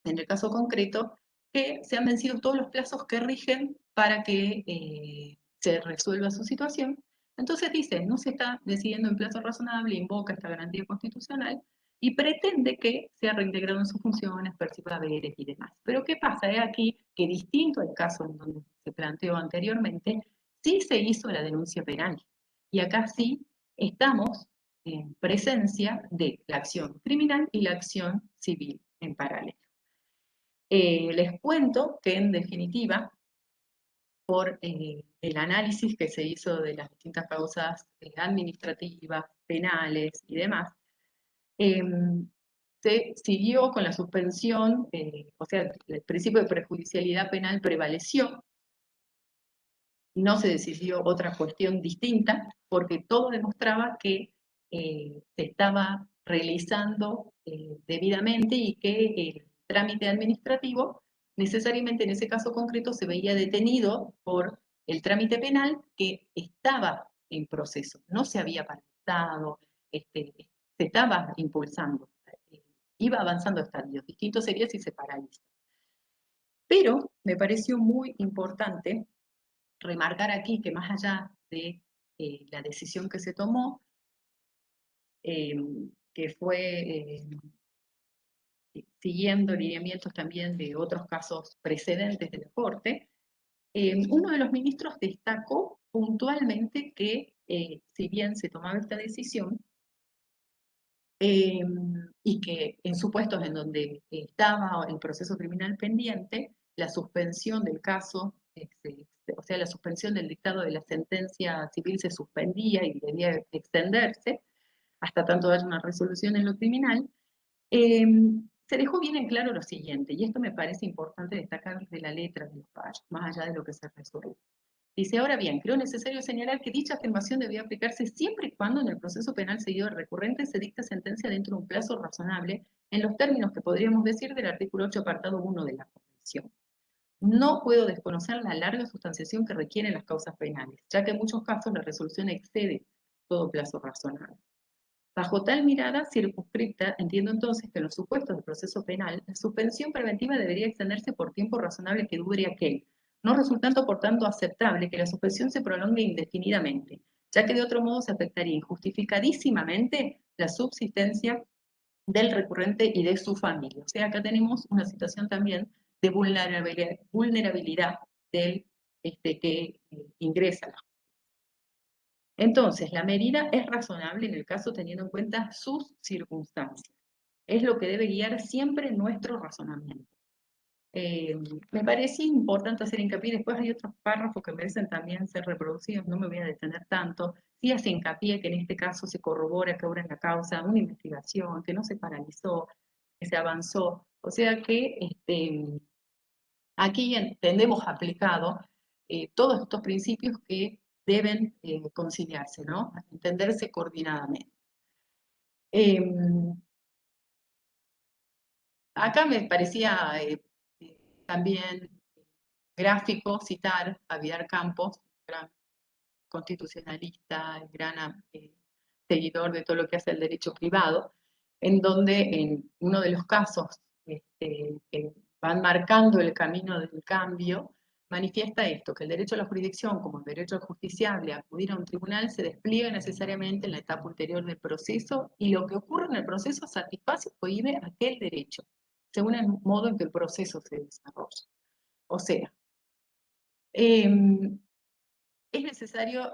en el caso concreto, que se han vencido todos los plazos que rigen para que se resuelva su situación. Entonces dice, no se está decidiendo en plazo razonable, invoca esta garantía constitucional y pretende que sea reintegrado en sus funciones, perciba haberes y demás. Pero ¿qué pasa? Es aquí que distinto al caso en donde se planteó anteriormente, sí se hizo la denuncia penal. Y acá sí estamos en presencia de la acción criminal y la acción civil en paralelo. Les cuento que en definitiva, por el análisis que se hizo de las distintas causas administrativas, penales y demás, se siguió con la suspensión, o sea, el principio de prejudicialidad penal prevaleció, no se decidió otra cuestión distinta, porque todo demostraba que se estaba realizando debidamente y que el trámite administrativo necesariamente en ese caso concreto se veía detenido por el trámite penal que estaba en proceso, no se había paralizado, se estaba impulsando, iba avanzando estadios, distinto sería si se paraliza. Pero me pareció muy importante remarcar aquí que más allá de la decisión que se tomó, que fue siguiendo lineamientos también de otros casos precedentes de la Corte, uno de los ministros destacó puntualmente que si bien se tomaba esta decisión, y que en supuestos en donde estaba el proceso criminal pendiente, la suspensión del caso, o sea, la suspensión del dictado de la sentencia civil se suspendía y debía extenderse hasta tanto haya una resolución en lo criminal, se dejó bien en claro lo siguiente, y esto me parece importante destacar de la letra de los fallos, más allá de lo que se resuelve. Dice, ahora bien, creo necesario señalar que dicha afirmación debía aplicarse siempre y cuando en el proceso penal seguido recurrente se dicta sentencia dentro de un plazo razonable en los términos que podríamos decir del artículo 8, apartado 1 de la Convención. No puedo desconocer la larga sustanciación que requieren las causas penales, ya que en muchos casos la resolución excede todo plazo razonable. Bajo tal mirada circunscripta, entiendo entonces que en los supuestos de proceso penal, la suspensión preventiva debería extenderse por tiempo razonable que dure aquel, no resultando por tanto aceptable que la suspensión se prolongue indefinidamente, ya que de otro modo se afectaría injustificadísimamente la subsistencia del recurrente y de su familia. O sea, acá tenemos una situación también de vulnerabilidad del que ingresa. Entonces, la medida es razonable en el caso teniendo en cuenta sus circunstancias. Es lo que debe guiar siempre nuestro razonamiento. Me parece importante hacer hincapié, después hay otros párrafos que merecen también ser reproducidos, no me voy a detener tanto. Sí hace hincapié que en este caso se corrobora que ahora en la causa una investigación, que no se paralizó, que se avanzó. O sea que aquí entendemos aplicado todos estos principios que deben conciliarse, ¿no? Entenderse coordinadamente. Acá me parecía también gráfico citar a Vidal Campos, gran constitucionalista, gran seguidor de todo lo que hace el derecho privado, en donde en uno de los casos que van marcando el camino del cambio, manifiesta esto, que el derecho a la jurisdicción, como el derecho al justiciable a acudir a un tribunal, se despliega necesariamente en la etapa ulterior del proceso y lo que ocurre en el proceso satisface o prohíbe aquel derecho, según el modo en que el proceso se desarrolla. O sea, es necesario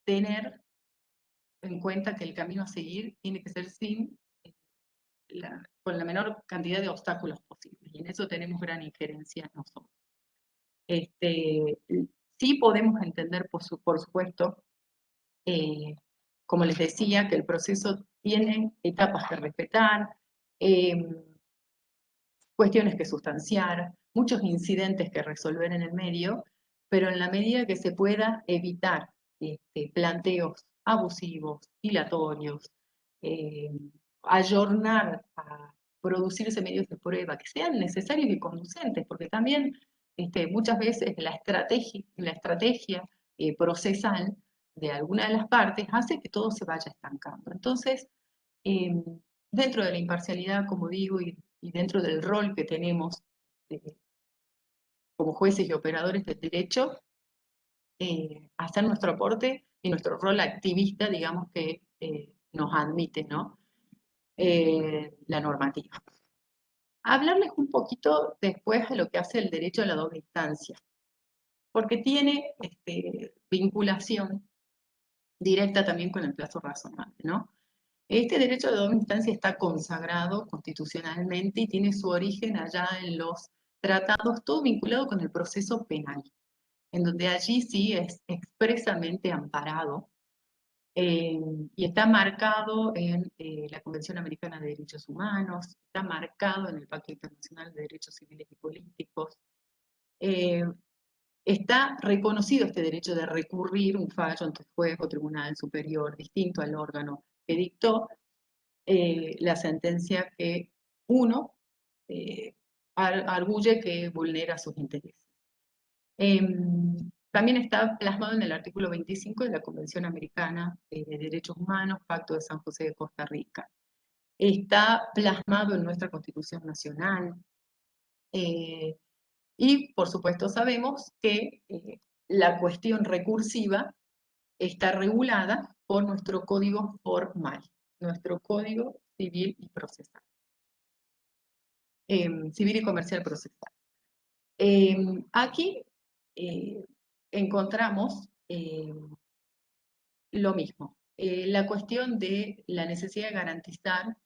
tener en cuenta que el camino a seguir tiene que ser con la menor cantidad de obstáculos posibles, y en eso tenemos gran injerencia nosotros. Sí podemos entender, por supuesto, como les decía, que el proceso tiene etapas que respetar, cuestiones que sustanciar, muchos incidentes que resolver en el medio, pero en la medida que se pueda evitar planteos abusivos, dilatorios, ayornar a producirse medios de prueba que sean necesarios y conducentes, porque también muchas veces la estrategia procesal de alguna de las partes hace que todo se vaya estancando. Entonces, dentro de la imparcialidad, como digo, y dentro del rol que tenemos como jueces y operadores del derecho, hacer nuestro aporte y nuestro rol activista, digamos, que nos admite, ¿no? La normativa. Hablarles un poquito después de lo que hace el derecho a la doble instancia, porque tiene vinculación directa también con el plazo razonable, ¿no? Este derecho a la doble instancia está consagrado constitucionalmente y tiene su origen allá en los tratados, todo vinculado con el proceso penal, en donde allí sí es expresamente amparado y está marcado en la Convención Americana de Derechos Humanos, está marcado en el Pacto Internacional de Derechos Civiles y Políticos. Está reconocido este derecho de recurrir un fallo ante el juez o tribunal superior, distinto al órgano que dictó la sentencia que uno arguye que vulnera sus intereses. También está plasmado en el artículo 25 de la Convención Americana de Derechos Humanos, Pacto de San José de Costa Rica. Está plasmado en nuestra Constitución Nacional. Y, por supuesto, sabemos que la cuestión recursiva está regulada por nuestro código formal, nuestro código civil y procesal. Civil y comercial procesal. Aquí encontramos lo mismo. La cuestión de la necesidad de garantizar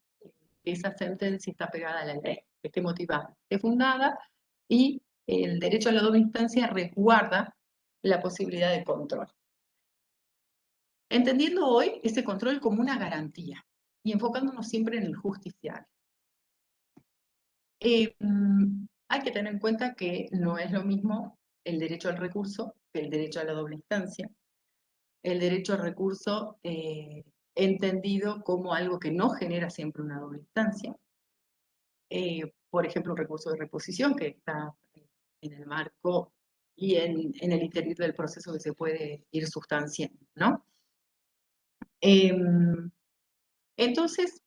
que esa sentencia está pegada a la ley, que esté motivada, que esté fundada, y el derecho a la doble instancia resguarda la posibilidad de control. Entendiendo hoy ese control como una garantía y enfocándonos siempre en el justiciable. Hay que tener en cuenta que no es lo mismo el derecho al recurso que el derecho a la doble instancia. El derecho al recurso entendido como algo que no genera siempre una doble instancia. Por ejemplo, un recurso de reposición que está en el marco y en el interior del proceso que se puede ir sustanciando, ¿no? Entonces,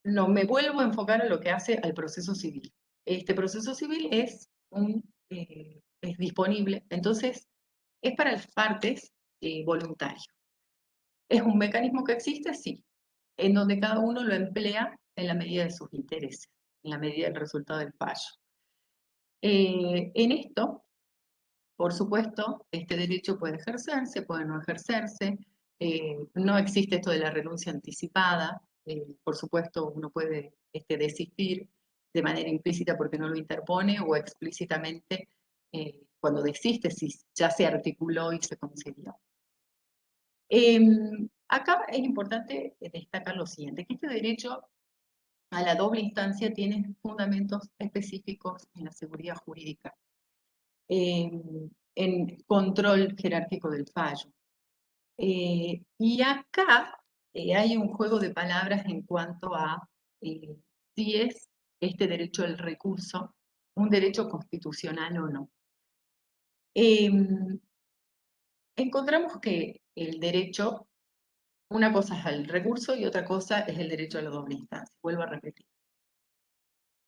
no me vuelvo a enfocar en lo que hace al proceso civil. Este proceso civil es es disponible, entonces es para las partes voluntario. ¿Es un mecanismo que existe? Sí, en donde cada uno lo emplea en la medida de sus intereses, en la medida del resultado del fallo. En esto, por supuesto, este derecho puede ejercerse, puede no ejercerse, no existe esto de la renuncia anticipada, por supuesto uno puede desistir de manera implícita porque no lo interpone o explícitamente cuando desiste si ya se articuló y se concedió. Acá es importante destacar lo siguiente, que este derecho a la doble instancia tiene fundamentos específicos en la seguridad jurídica, en control jerárquico del fallo. Y acá hay un juego de palabras en cuanto a si es este derecho al recurso un derecho constitucional o no. Encontramos que el derecho, una cosa es el recurso y otra cosa es el derecho a la doble instancia. Vuelvo a repetir.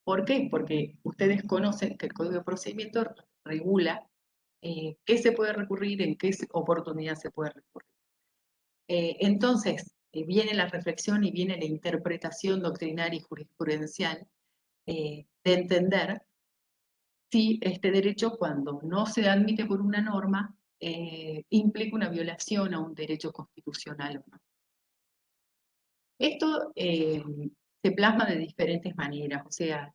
¿Por qué? Porque ustedes conocen que el Código de Procedimiento regula qué se puede recurrir, en qué oportunidad se puede recurrir. Entonces, viene la reflexión y viene la interpretación doctrinaria y jurisprudencial de entender si este derecho, cuando no se admite por una norma, implica una violación a un derecho constitucional o no. Esto se plasma de diferentes maneras, o sea,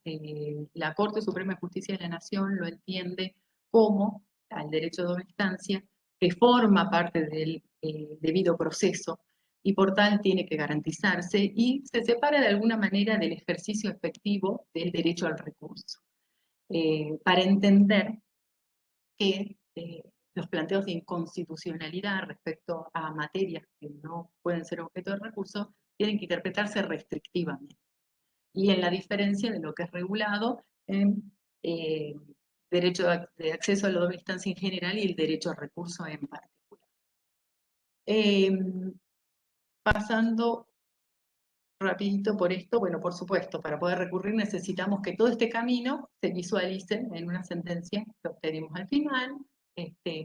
la Corte Suprema de Justicia de la Nación lo entiende como al derecho de doble instancia, que forma parte del debido proceso y por tal tiene que garantizarse y se separa de alguna manera del ejercicio efectivo del derecho al recurso. Para entender que los planteos de inconstitucionalidad respecto a materias que no pueden ser objeto de recurso tienen que interpretarse restrictivamente. Y en la diferencia de lo que es regulado en derecho de acceso a la doble instancia en general y el derecho a recurso en particular. Pasando rapidito por esto, bueno, por supuesto, para poder recurrir necesitamos que todo este camino se visualice en una sentencia que obtenemos al final,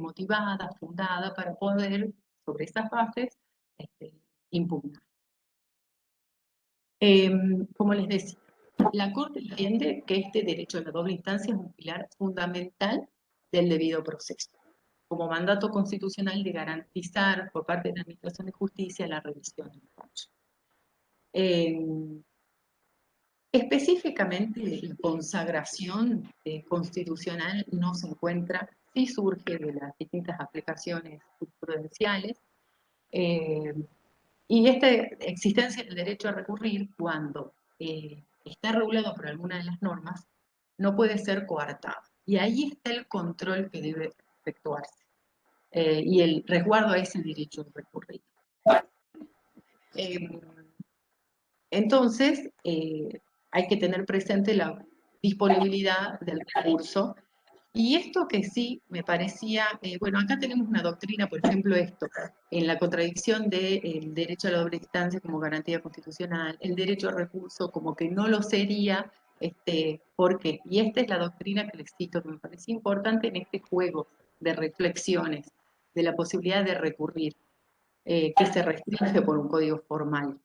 motivada, fundada, para poder, sobre esas bases, impugnar. Como les decía, la Corte entiende que este derecho a la doble instancia es un pilar fundamental del debido proceso, como mandato constitucional de garantizar por parte de la Administración de Justicia la revisión del fallo. Específicamente, la consagración constitucional no se encuentra, sí surge de las distintas aplicaciones jurisprudenciales, y esta existencia del derecho a recurrir, cuando está regulado por alguna de las normas, no puede ser coartado. Y ahí está el control que debe efectuarse, y el resguardo a ese derecho a recurrir. Entonces, hay que tener presente la disponibilidad del recurso. Y esto que sí me parecía, bueno, acá tenemos una doctrina, por ejemplo, esto, en la contradicción del derecho a la doble instancia como garantía constitucional, el derecho a recurso como que no lo sería, ¿por qué? Y esta es la doctrina que les cito, que me parece importante en este juego de reflexiones, de la posibilidad de recurrir, que se restringe por un código formal,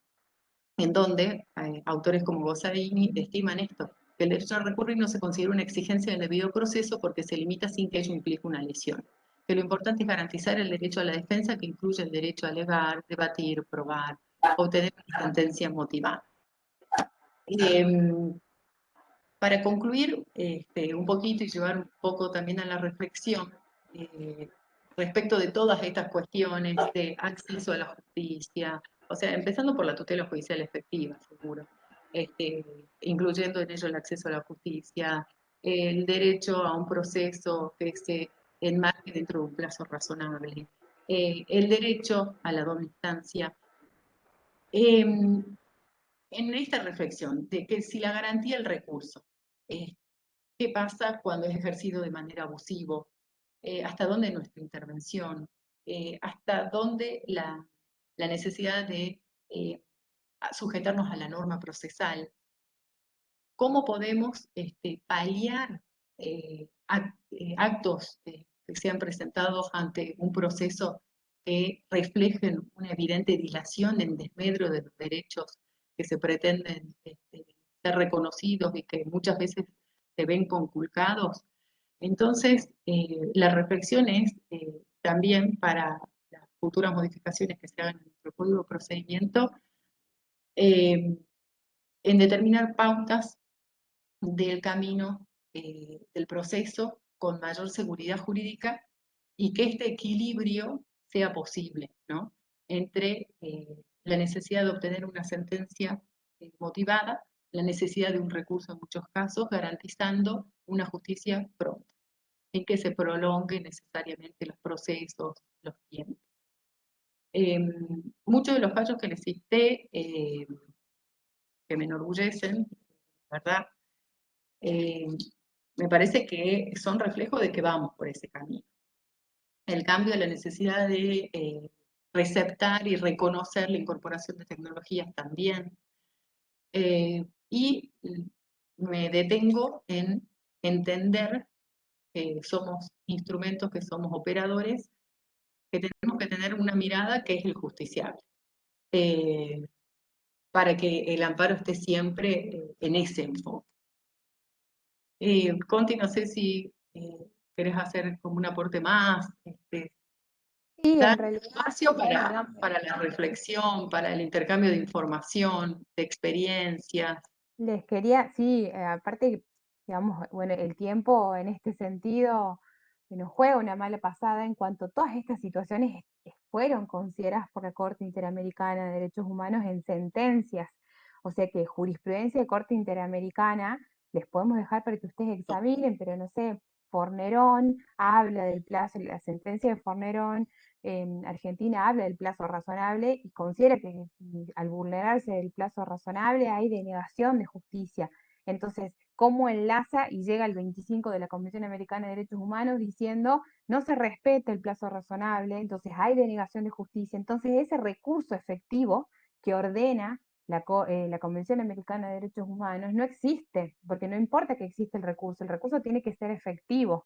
en donde autores como Bosarini estiman esto, que el derecho a recurrir no se considera una exigencia del debido proceso porque se limita sin que ello implique una lesión, que lo importante es garantizar el derecho a la defensa, que incluye el derecho a alegar, debatir, probar, obtener una sentencia motivada. Para concluir un poquito y llevar un poco también a la reflexión, respecto de todas estas cuestiones de acceso a la justicia, o sea, empezando por la tutela judicial efectiva, seguro, incluyendo en ello el acceso a la justicia, el derecho a un proceso que se enmarque dentro de un plazo razonable, el derecho a la doble instancia. En esta reflexión de que si la garantía del recurso, ¿qué pasa cuando es ejercido de manera abusiva? ¿Hasta dónde nuestra intervención? ¿Hasta dónde la necesidad de sujetarnos a la norma procesal? ¿Cómo podemos paliar actos que sean presentados ante un proceso que reflejen una evidente dilación en desmedro de los derechos que se pretenden ser reconocidos y que muchas veces se ven conculcados. Entonces, la reflexión es también para las futuras modificaciones que se hagan en nuestro código de procedimiento, en determinar pautas del camino del proceso con mayor seguridad jurídica y que este equilibrio sea posible, ¿no? Entre la necesidad de obtener una sentencia motivada, la necesidad de un recurso en muchos casos, garantizando una justicia pronta, sin que se prolongue necesariamente los procesos, los tiempos. Muchos de los fallos que les cité, que me enorgullecen, ¿verdad? Me parece que son reflejo de que vamos por ese camino. El cambio de la necesidad de receptar y reconocer la incorporación de tecnologías también. Y me detengo en entender que somos instrumentos, que somos operadores, que tenemos que tener una mirada que es el justiciable, para que el amparo esté siempre en ese enfoque. Conti, no sé si querés hacer como un aporte más, Sí, dar en realidad, espacio digamos, para la reflexión, para el intercambio de información, de experiencias. les quería, sí, aparte, digamos, bueno, el tiempo en este sentido que nos juega una mala pasada en cuanto todas estas situaciones fueron consideradas por la Corte Interamericana de Derechos Humanos en sentencias. O sea que jurisprudencia de Corte Interamericana les podemos dejar para que ustedes examinen, pero no sé, Fornerón habla del plazo, la sentencia de Fornerón en Argentina habla del plazo razonable y considera que al vulnerarse el plazo razonable hay denegación de justicia. Entonces, ¿cómo enlaza y llega al 25 de la Convención Americana de Derechos Humanos diciendo no se respeta el plazo razonable, entonces hay denegación de justicia? Entonces, ese recurso efectivo que ordena la Convención Americana de Derechos Humanos no existe, porque no importa que exista el recurso tiene que ser efectivo.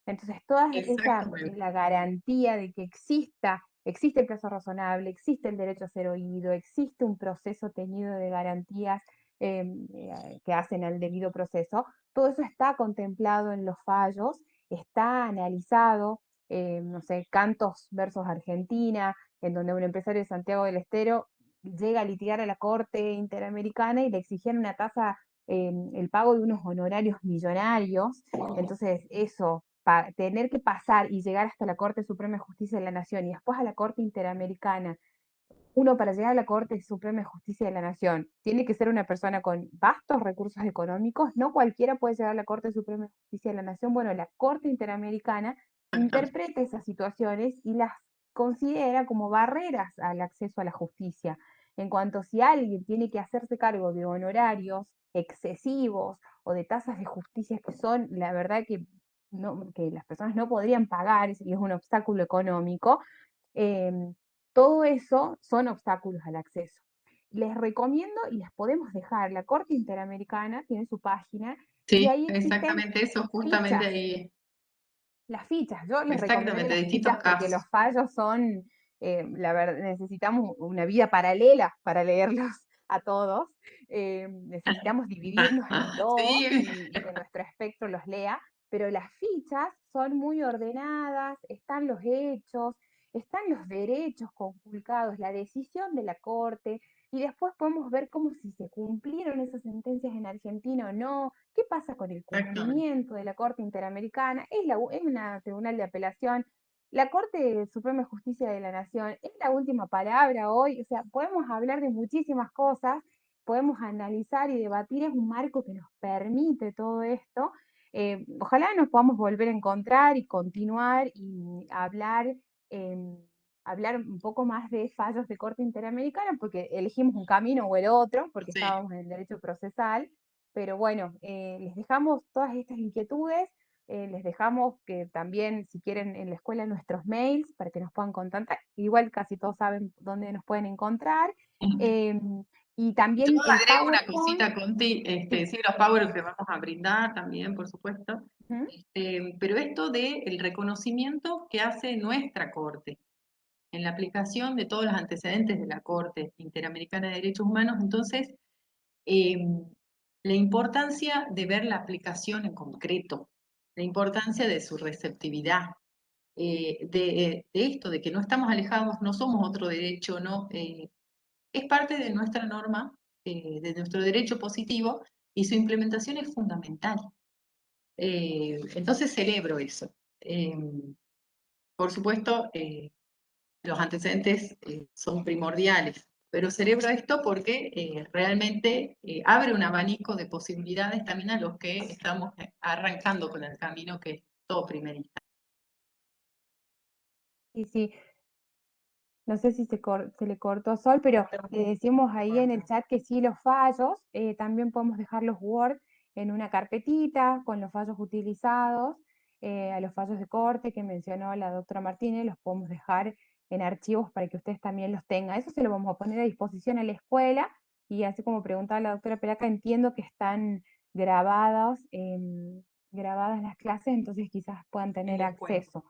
Entonces, toda esa la garantía de que existe el plazo razonable, existe el derecho a ser oído, existe un proceso teñido de garantías que hacen al debido proceso, todo eso está contemplado en los fallos, está analizado, no sé, Cantos versus Argentina, en donde un empresario de Santiago del Estero llega a litigar a la Corte Interamericana y le exigían una tasa, el pago de unos honorarios millonarios. Entonces, eso, tener que pasar y llegar hasta la Corte Suprema de Justicia de la Nación y después a la Corte Interamericana, uno para llegar a la Corte Suprema de Justicia de la Nación tiene que ser una persona con vastos recursos económicos, no cualquiera puede llegar a la Corte Suprema de Justicia de la Nación. Bueno, la Corte Interamericana interpreta esas situaciones y las considera como barreras al acceso a la justicia. En cuanto si alguien tiene que hacerse cargo de honorarios excesivos o de tasas de justicia que son, la verdad que las personas no podrían pagar y es un obstáculo económico, eh, todo eso son obstáculos al acceso. Les recomiendo y les podemos dejar, la Corte Interamericana tiene su página y Sí, ahí existen exactamente eso, justamente fichas, ahí. las fichas. Yo les recomiendo Exactamente, las distintos fichas porque casos. los fallos son, la verdad, necesitamos una vida paralela para leerlos a todos. Necesitamos dividirnos en dos Sí, y que nuestro espectro los lea, pero las fichas son muy ordenadas, están los hechos, están los derechos conculcados, la decisión de la Corte, y después podemos ver cómo si se cumplieron esas sentencias en Argentina o no, qué pasa con el exactamente. cumplimiento de la Corte Interamericana, es una tribunal de apelación, la Corte Suprema de Justicia de la Nación es la última palabra hoy, o sea, podemos hablar de muchísimas cosas, podemos analizar y debatir, es un marco que nos permite todo esto. Ojalá nos podamos volver a encontrar y continuar y hablar un poco más de fallos de Corte Interamericana, porque elegimos un camino o el otro, porque Sí. estábamos en el derecho procesal, pero bueno, les dejamos todas estas inquietudes, les dejamos que también, si quieren, en la escuela nuestros mails para que nos puedan contactar, igual casi todos saben dónde nos pueden encontrar, Y también Yo el agrego una PowerPoint. cosita, Conti, sí, los PowerPoint que vamos a brindar también, por supuesto. Ujú. Pero esto del reconocimiento que hace nuestra Corte en la aplicación de todos los antecedentes de la Corte Interamericana de Derechos Humanos, entonces, la importancia de ver la aplicación en concreto, la importancia de su receptividad, de esto, de que no estamos alejados, no somos otro derecho, no, es parte de nuestra norma, de nuestro derecho positivo, y su implementación es fundamental. Entonces celebro eso. Por supuesto, los antecedentes son primordiales, pero celebro esto porque realmente abre un abanico de posibilidades también a los que estamos arrancando con el camino que es todo primerista. Sí, sí. No sé si se le cortó a Sol, pero le decimos ahí en el chat que sí, los fallos, también podemos dejar los Word en una carpetita con los fallos utilizados, a los fallos de corte que mencionó la doctora Martínez, los podemos dejar en archivos para que ustedes también los tengan. Eso se lo vamos a poner a disposición a la escuela, y así como preguntaba la doctora Peraca, entiendo que están grabadas las clases, entonces quizás puedan tener la escuela. acceso.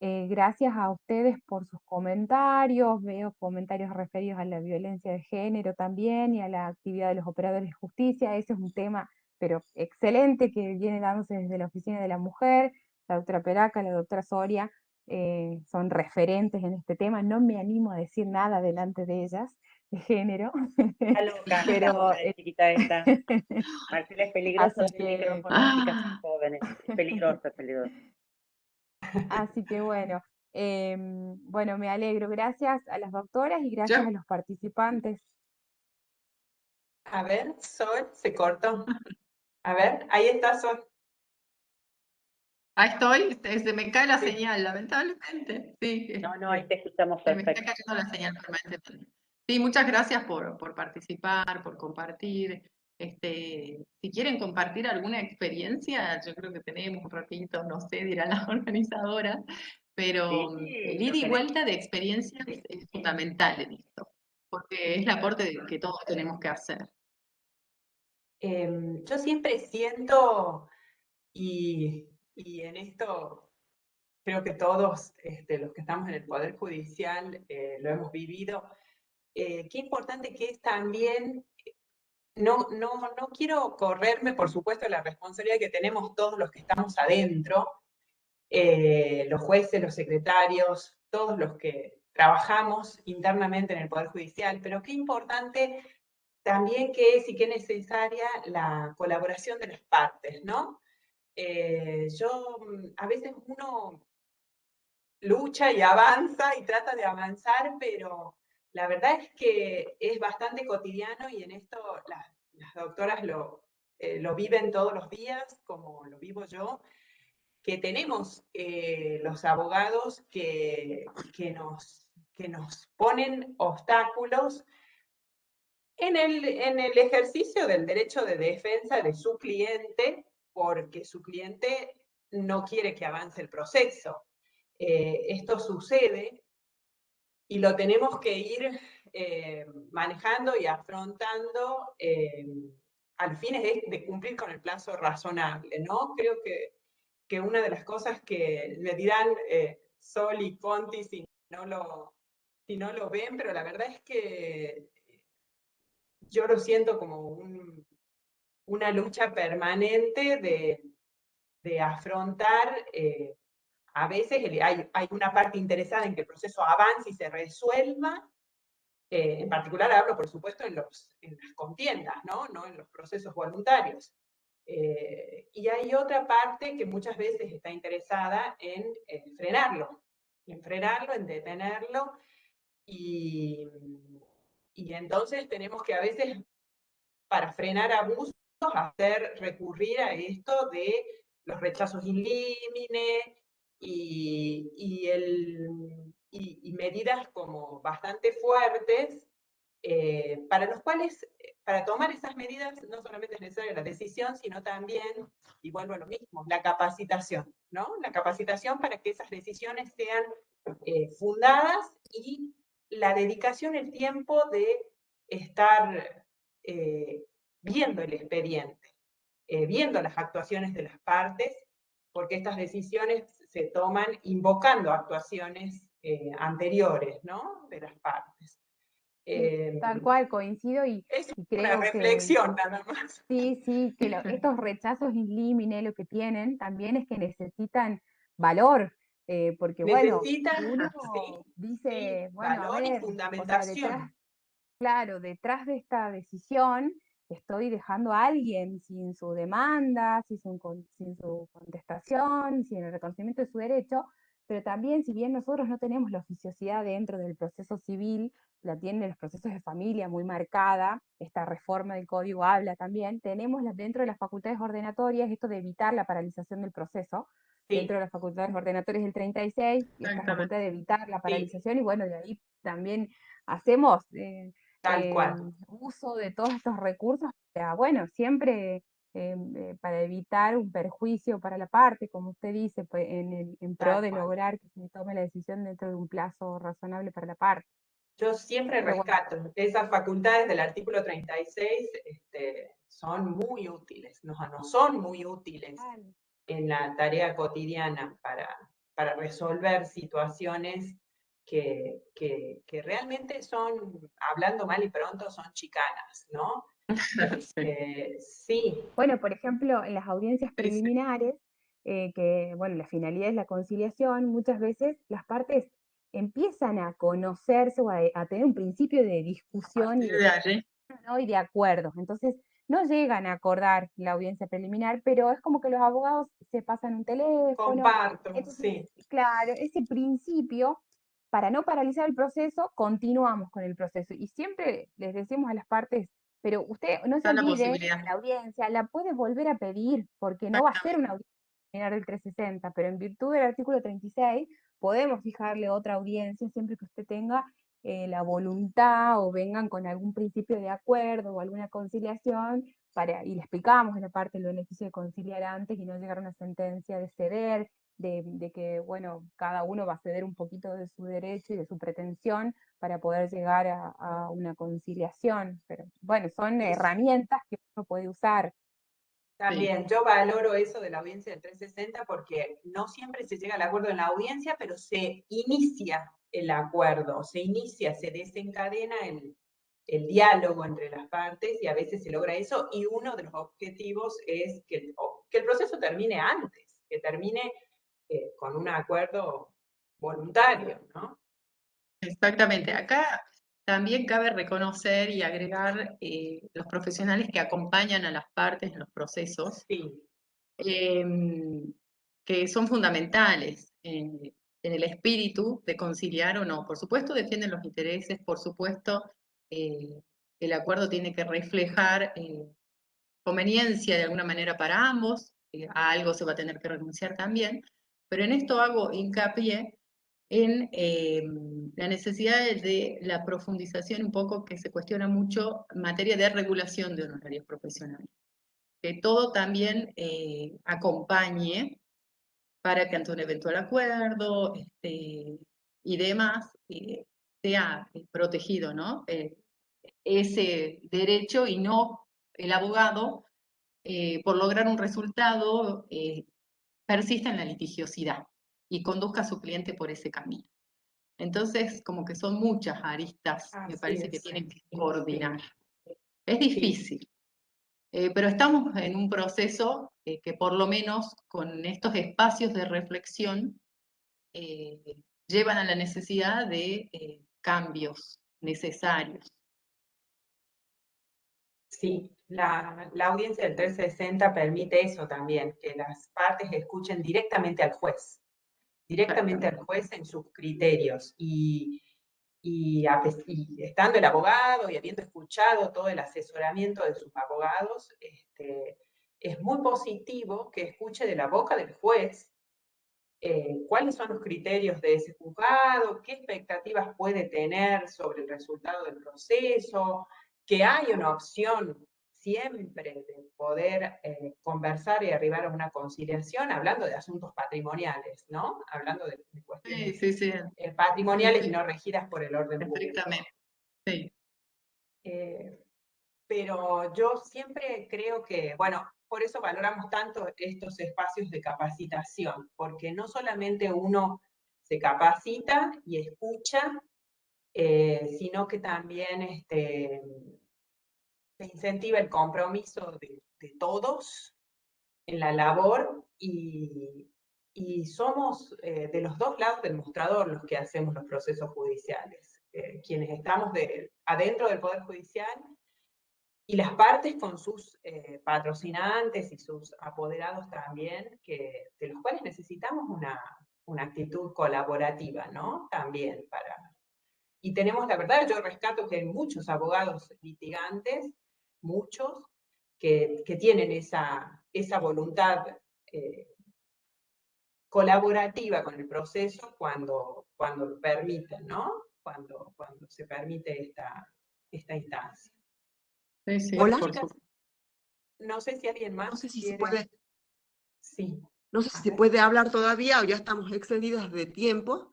Gracias a ustedes por sus comentarios, veo comentarios referidos a la violencia de género también y a la actividad de los operadores de justicia. Ese es un tema, pero excelente, que viene dándose desde la Oficina de la Mujer. La doctora Peraca, la doctora Soria son referentes en este tema. No me animo a decir nada delante de ellas de género, Está loca, pero la chiquita esta. Marcela, es peligroso así el que micrófono, chicas jóvenes. Es peligroso, es peligroso. Así que bueno, bueno, me alegro. Gracias a las doctoras y gracias a los participantes. A ver, Sol, se cortó. A ver, ahí está Sol. Ahí estoy, se me cae la Sí. señal, lamentablemente. Sí, No, ahí te escuchamos se me está perfecto. cayendo la señal permanentemente. Sí, muchas gracias por participar, por compartir. Si quieren compartir alguna experiencia, yo creo que tenemos un ratito, no sé, dirán las organizadoras, pero Sí, el lo ida y queremos. vuelta de experiencias es fundamental en esto, porque es el aporte que todos tenemos que hacer. Yo siempre siento, y en esto creo que todos los que estamos en el Poder Judicial lo hemos vivido, qué importante que es también, no quiero correrme, por supuesto, la responsabilidad que tenemos todos los que estamos adentro, los jueces, los secretarios, todos los que trabajamos internamente en el Poder Judicial, pero qué importante también que es y qué necesaria la colaboración de las partes, ¿no? A veces uno lucha y avanza y trata de avanzar, pero la verdad es que es bastante cotidiano y en esto las doctoras lo viven todos los días, como lo vivo yo, que tenemos los abogados que nos ponen obstáculos en el ejercicio del derecho de defensa de su cliente, porque su cliente no quiere que avance el proceso. Esto sucede y lo tenemos que ir manejando y afrontando al fin de cumplir con el plazo razonable, ¿no? Creo que una de las cosas que me dirán Sol y Conti si no lo ven, pero la verdad es que yo lo siento como una lucha permanente de afrontar, a veces hay una parte interesada en que el proceso avance y se resuelva, en particular hablo, por supuesto, en las contiendas, no en los procesos voluntarios. Y hay otra parte que muchas veces está interesada en frenarlo, en detenerlo, y entonces tenemos que a veces, para frenar abusos, recurrir a esto de los rechazos in limine y medidas como bastante fuertes, para los cuales, para tomar esas medidas, no solamente es necesaria la decisión, sino también, y vuelvo a lo mismo, la capacitación, ¿no? La capacitación para que esas decisiones sean fundadas, y la dedicación, el tiempo de estar viendo el expediente, viendo las actuaciones de las partes, porque estas decisiones se toman invocando actuaciones anteriores, ¿no? De las partes. Tal cual, coincido Es y una creo que reflexión nada más. sí, que estos rechazos in limine lo que tienen también es que necesitan valor, porque bueno, Necesitan, uno sí, dice, bueno, a valor y ver, o sea, detrás, fundamentación. claro, detrás de esta decisión estoy dejando a alguien sin su demanda, sin su contestación, sin el reconocimiento de su derecho, pero también si bien nosotros no tenemos la oficiosidad dentro del proceso civil, la tienen los procesos de familia muy marcada, esta reforma del código habla también, tenemos dentro de las facultades ordenatorias esto de evitar la paralización del proceso, dentro Sí, de las facultades ordenatorias del 36, esta Exactamente. facultad de evitar la sí, paralización, y bueno, de ahí también hacemos tal cual. uso de todos estos recursos para, bueno, siempre para evitar un perjuicio para la parte, como usted dice, pues, en pro Tal de cual. lograr que se tome la decisión dentro de un plazo razonable para la parte. Yo siempre Pero bueno, rescato, esas facultades del artículo 36 son muy útiles, no son muy útiles claro. en la tarea cotidiana para resolver situaciones que realmente son, hablando mal y pronto, son chicanas, ¿no? Sí, Bueno, por ejemplo, en las audiencias Sí, sí. preliminares, que, bueno, la finalidad es la conciliación, muchas veces las partes empiezan a conocerse o a tener un principio de A discusión y partir de allí, ¿no? y de acuerdos. Entonces, no llegan a acordar la audiencia preliminar, pero es como que los abogados se pasan un teléfono. comparto, Entonces, sí. claro, ese principio, para no paralizar el proceso, continuamos con el proceso. Y siempre les decimos a las partes, pero usted no se está la olvide, posibilidad. la audiencia la puede volver a pedir, porque no va a ser Exactamente. una audiencia preliminar del 360, pero en virtud del artículo 36 podemos fijarle otra audiencia siempre que usted tenga la voluntad o vengan con algún principio de acuerdo o alguna conciliación y le explicamos en la parte el beneficio de conciliar antes y no llegar a una sentencia de ceder, de que, bueno, cada uno va a ceder un poquito de su derecho y de su pretensión para poder llegar a una conciliación. Pero bueno, son herramientas que uno puede usar. También, yo valoro eso de la audiencia del 360 porque no siempre se llega al acuerdo en la audiencia, pero se inicia el acuerdo, se desencadena el diálogo entre las partes y a veces se logra eso y uno de los objetivos es que el proceso termine antes, que termine con un acuerdo voluntario, ¿no? Exactamente. Acá también cabe reconocer y agregar los profesionales que acompañan a las partes en los procesos, Sí, que son fundamentales en el espíritu de conciliar o no. Por supuesto defienden los intereses, por supuesto el acuerdo tiene que reflejar conveniencia de alguna manera para ambos, a algo se va a tener que renunciar también, pero en esto hago hincapié en la necesidad de la profundización un poco que se cuestiona mucho en materia de regulación de honorarios profesionales. Que todo también acompañe para que ante un eventual acuerdo y demás sea protegido, ¿no? Ese derecho y no el abogado, por lograr un resultado, persista en la litigiosidad y conduzca a su cliente por ese camino. Entonces, como que son muchas aristas, me así parece que es. tienen que coordinar. Sí, Es sí. difícil, pero estamos en un proceso que por lo menos con estos espacios de reflexión llevan a la necesidad de cambios necesarios. Sí, la audiencia del 360 permite eso también, que las partes escuchen directamente al juez en sus criterios. Y estando el abogado y habiendo escuchado todo el asesoramiento de sus abogados, es muy positivo que escuche de la boca del juez cuáles son los criterios de ese juzgado, qué expectativas puede tener sobre el resultado del proceso, que hay una opción siempre de poder conversar y arribar a una conciliación, hablando de asuntos patrimoniales, ¿no? Hablando de cuestiones Sí, sí, sí, patrimoniales y sí, no regidas por el orden público. estrictamente. Sí. Pero yo siempre creo que, bueno, por eso valoramos tanto estos espacios de capacitación, porque no solamente uno se capacita y escucha, sino que también se incentiva el compromiso de todos en la labor y somos de los dos lados del mostrador los que hacemos los procesos judiciales, quienes estamos adentro del Poder Judicial y las partes con sus patrocinantes y sus apoderados también, de los cuales necesitamos una actitud colaborativa, ¿no? También Y tenemos, la verdad, yo rescato que hay muchos abogados litigantes, muchos, que tienen esa voluntad colaborativa con el proceso cuando lo permiten, ¿no? Cuando se permite esta instancia. Sí, sí, Hola. por Chicas, no sé si alguien más No sé si se quiere. puede, Sí. no sé si A se ver. puede hablar todavía o ya estamos excedidas de tiempo.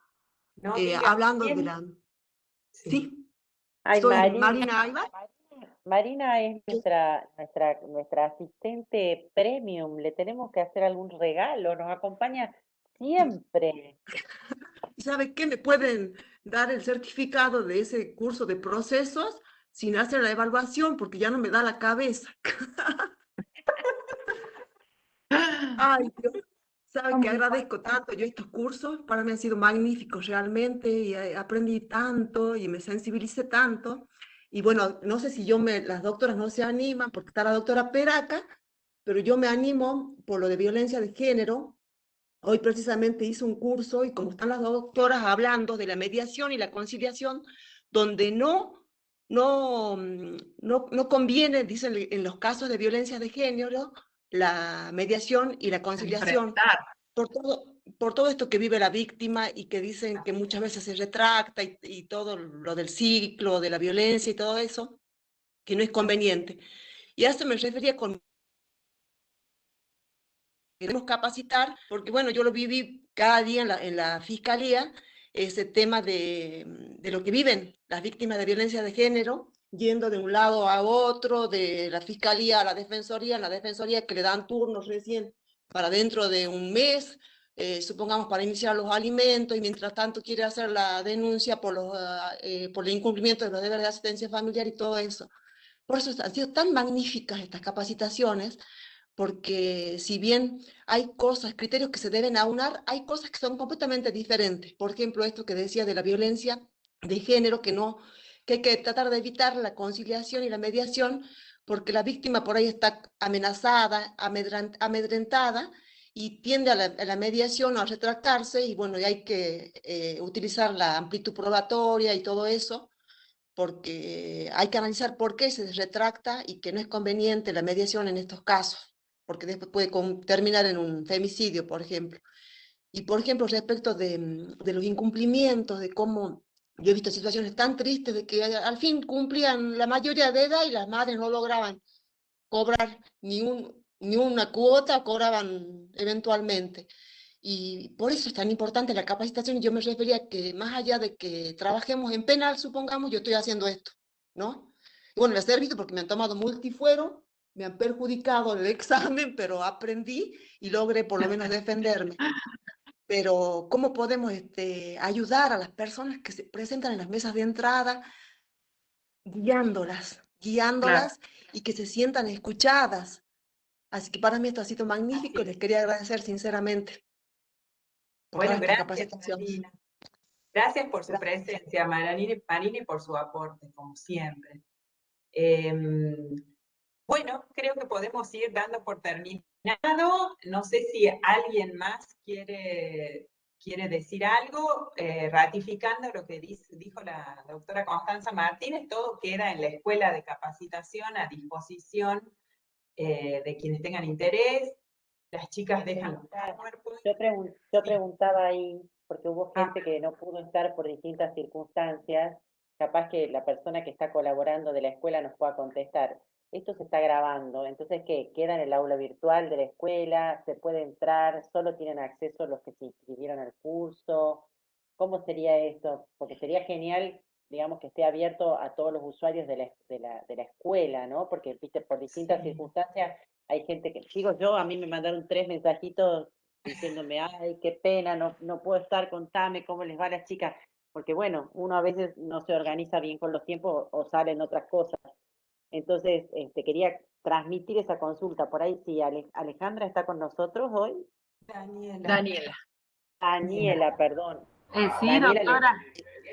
No diga, Hablando de ¿quién? la... Sí. Sí, Ay, soy Marina. Marina Aybar. Marina es Yo- nuestra asistente premium. Le tenemos que hacer algún regalo. Nos acompaña siempre. ¿Y sabe qué? Me pueden dar el certificado de ese curso de procesos sin hacer la evaluación porque ya no me da la cabeza. Ay, Dios. Sabe que agradezco tanto yo estos cursos, para mí han sido magníficos realmente y aprendí tanto y me sensibilicé tanto. Y bueno, no sé si las doctoras no se animan porque está la doctora Peraca, pero yo me animo por lo de violencia de género. Hoy precisamente hice un curso y como están las doctoras hablando de la mediación y la conciliación, donde no conviene, dicen en los casos de violencia de género, la mediación y la conciliación enfrentar. por todo esto que vive la víctima y que dicen que muchas veces se retracta y todo lo del ciclo, de la violencia y todo eso, que no es conveniente. Y a eso me refería con queremos capacitar, porque bueno, yo lo viví cada día en la fiscalía, ese tema de lo que viven las víctimas de violencia de género, yendo de un lado a otro, de la fiscalía a la defensoría que le dan turnos recién para dentro de un mes, supongamos para iniciar los alimentos, y mientras tanto quiere hacer la denuncia por el incumplimiento de los deberes de asistencia familiar y todo eso. Por eso han sido tan magníficas estas capacitaciones, porque si bien hay cosas, criterios que se deben aunar, hay cosas que son completamente diferentes. Por ejemplo, esto que decía de la violencia de género, que hay que tratar de evitar la conciliación y la mediación, porque la víctima por ahí está amenazada, amedrentada, y tiende a la mediación a retractarse, y bueno, y hay que utilizar la amplitud probatoria y todo eso, porque hay que analizar por qué se retracta y que no es conveniente la mediación en estos casos, porque después puede terminar en un femicidio, por ejemplo. Y, por ejemplo, respecto de los incumplimientos, de cómo yo he visto situaciones tan tristes de que al fin cumplían la mayoría de edad y las madres no lograban cobrar ni una cuota, cobraban eventualmente. Y por eso es tan importante la capacitación. Y yo me refería a que más allá de que trabajemos en penal, supongamos, yo estoy haciendo esto, ¿no? Y bueno, me ha servido porque me han tomado multifuero, me han perjudicado el examen, pero aprendí y logré por lo menos defenderme. Pero ¿cómo podemos ayudar a las personas que se presentan en las mesas de entrada, guiándolas y que se sientan escuchadas? Así que para mí esto ha sido magnífico y les quería agradecer sinceramente por Bueno, todas estas gracias, capacitaciones. Marina. Gracias por su Gracias. presencia, Marina, y por su aporte, como siempre. Bueno, creo que podemos ir dando por terminado. No sé si alguien más quiere decir algo, ratificando lo que dijo la doctora Constanza Martínez. Todo queda en la escuela de capacitación a disposición de quienes tengan interés. Las chicas dejan los PowerPoint. Yo preguntaba ahí, porque hubo gente que no pudo estar por distintas circunstancias, capaz que la persona que está colaborando de la escuela nos pueda contestar. Esto se está grabando, entonces ¿qué? ¿Queda en el aula virtual de la escuela? ¿Se puede entrar? ¿Solo tienen acceso los que se inscribieron al curso? ¿Cómo sería eso? Porque sería genial digamos, que esté abierto a todos los usuarios de la escuela, ¿no? Porque, viste, por distintas circunstancias hay gente que, digo yo, a mí me mandaron 3 mensajitos diciéndome, ay, qué pena, no puedo estar, contame cómo les va a las chicas, porque bueno, uno a veces no se organiza bien con los tiempos o salen otras cosas. Entonces, quería transmitir esa consulta. Por ahí, si Alejandra está con nosotros hoy. Daniela. Daniela, perdón. Sí, Daniela,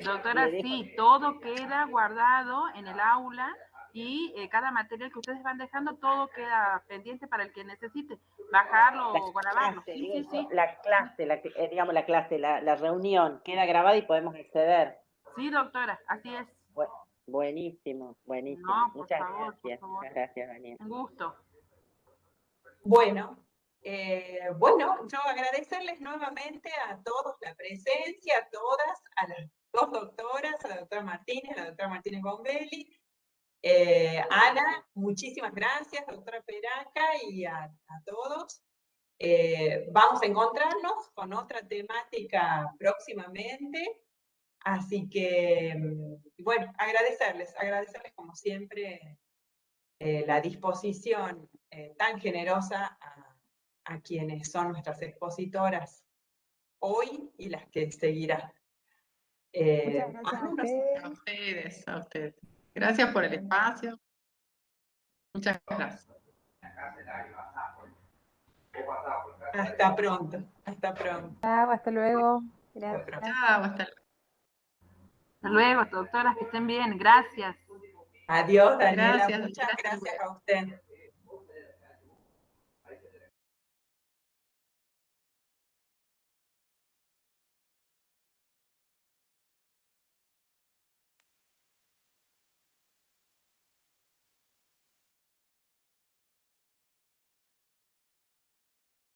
doctora, le dejo. sí, todo queda guardado en el aula y cada material que ustedes van dejando, todo queda pendiente para el que necesite bajarlo o grabarlo. Clase, Sí, digo, sí, sí. la clase, digamos la clase, la reunión, queda grabada y podemos acceder. Sí, doctora, así es. Buenísimo, buenísimo. No, por Muchas favor, gracias. por favor. Muchas gracias, Daniela. Un gusto. Bueno, yo agradecerles nuevamente a todos la presencia, a todas, a las 2 doctoras, a la doctora Martínez Bombelli. Ana, muchísimas gracias, doctora Peraca, y a todos. Vamos a encontrarnos con otra temática próximamente, así que, bueno, agradecerles como siempre la disposición tan generosa a quienes son nuestras expositoras hoy y las que seguirán. Muchas gracias a ustedes. A ustedes. Gracias por el espacio. Muchas gracias. Hasta pronto, hasta pronto. Chao, hasta luego. Hasta Gracias. pronto. Chao, hasta luego. Hasta luego, doctoras, que estén bien. Gracias. Adiós, Daniela. Gracias, Muchas gracias. gracias a usted.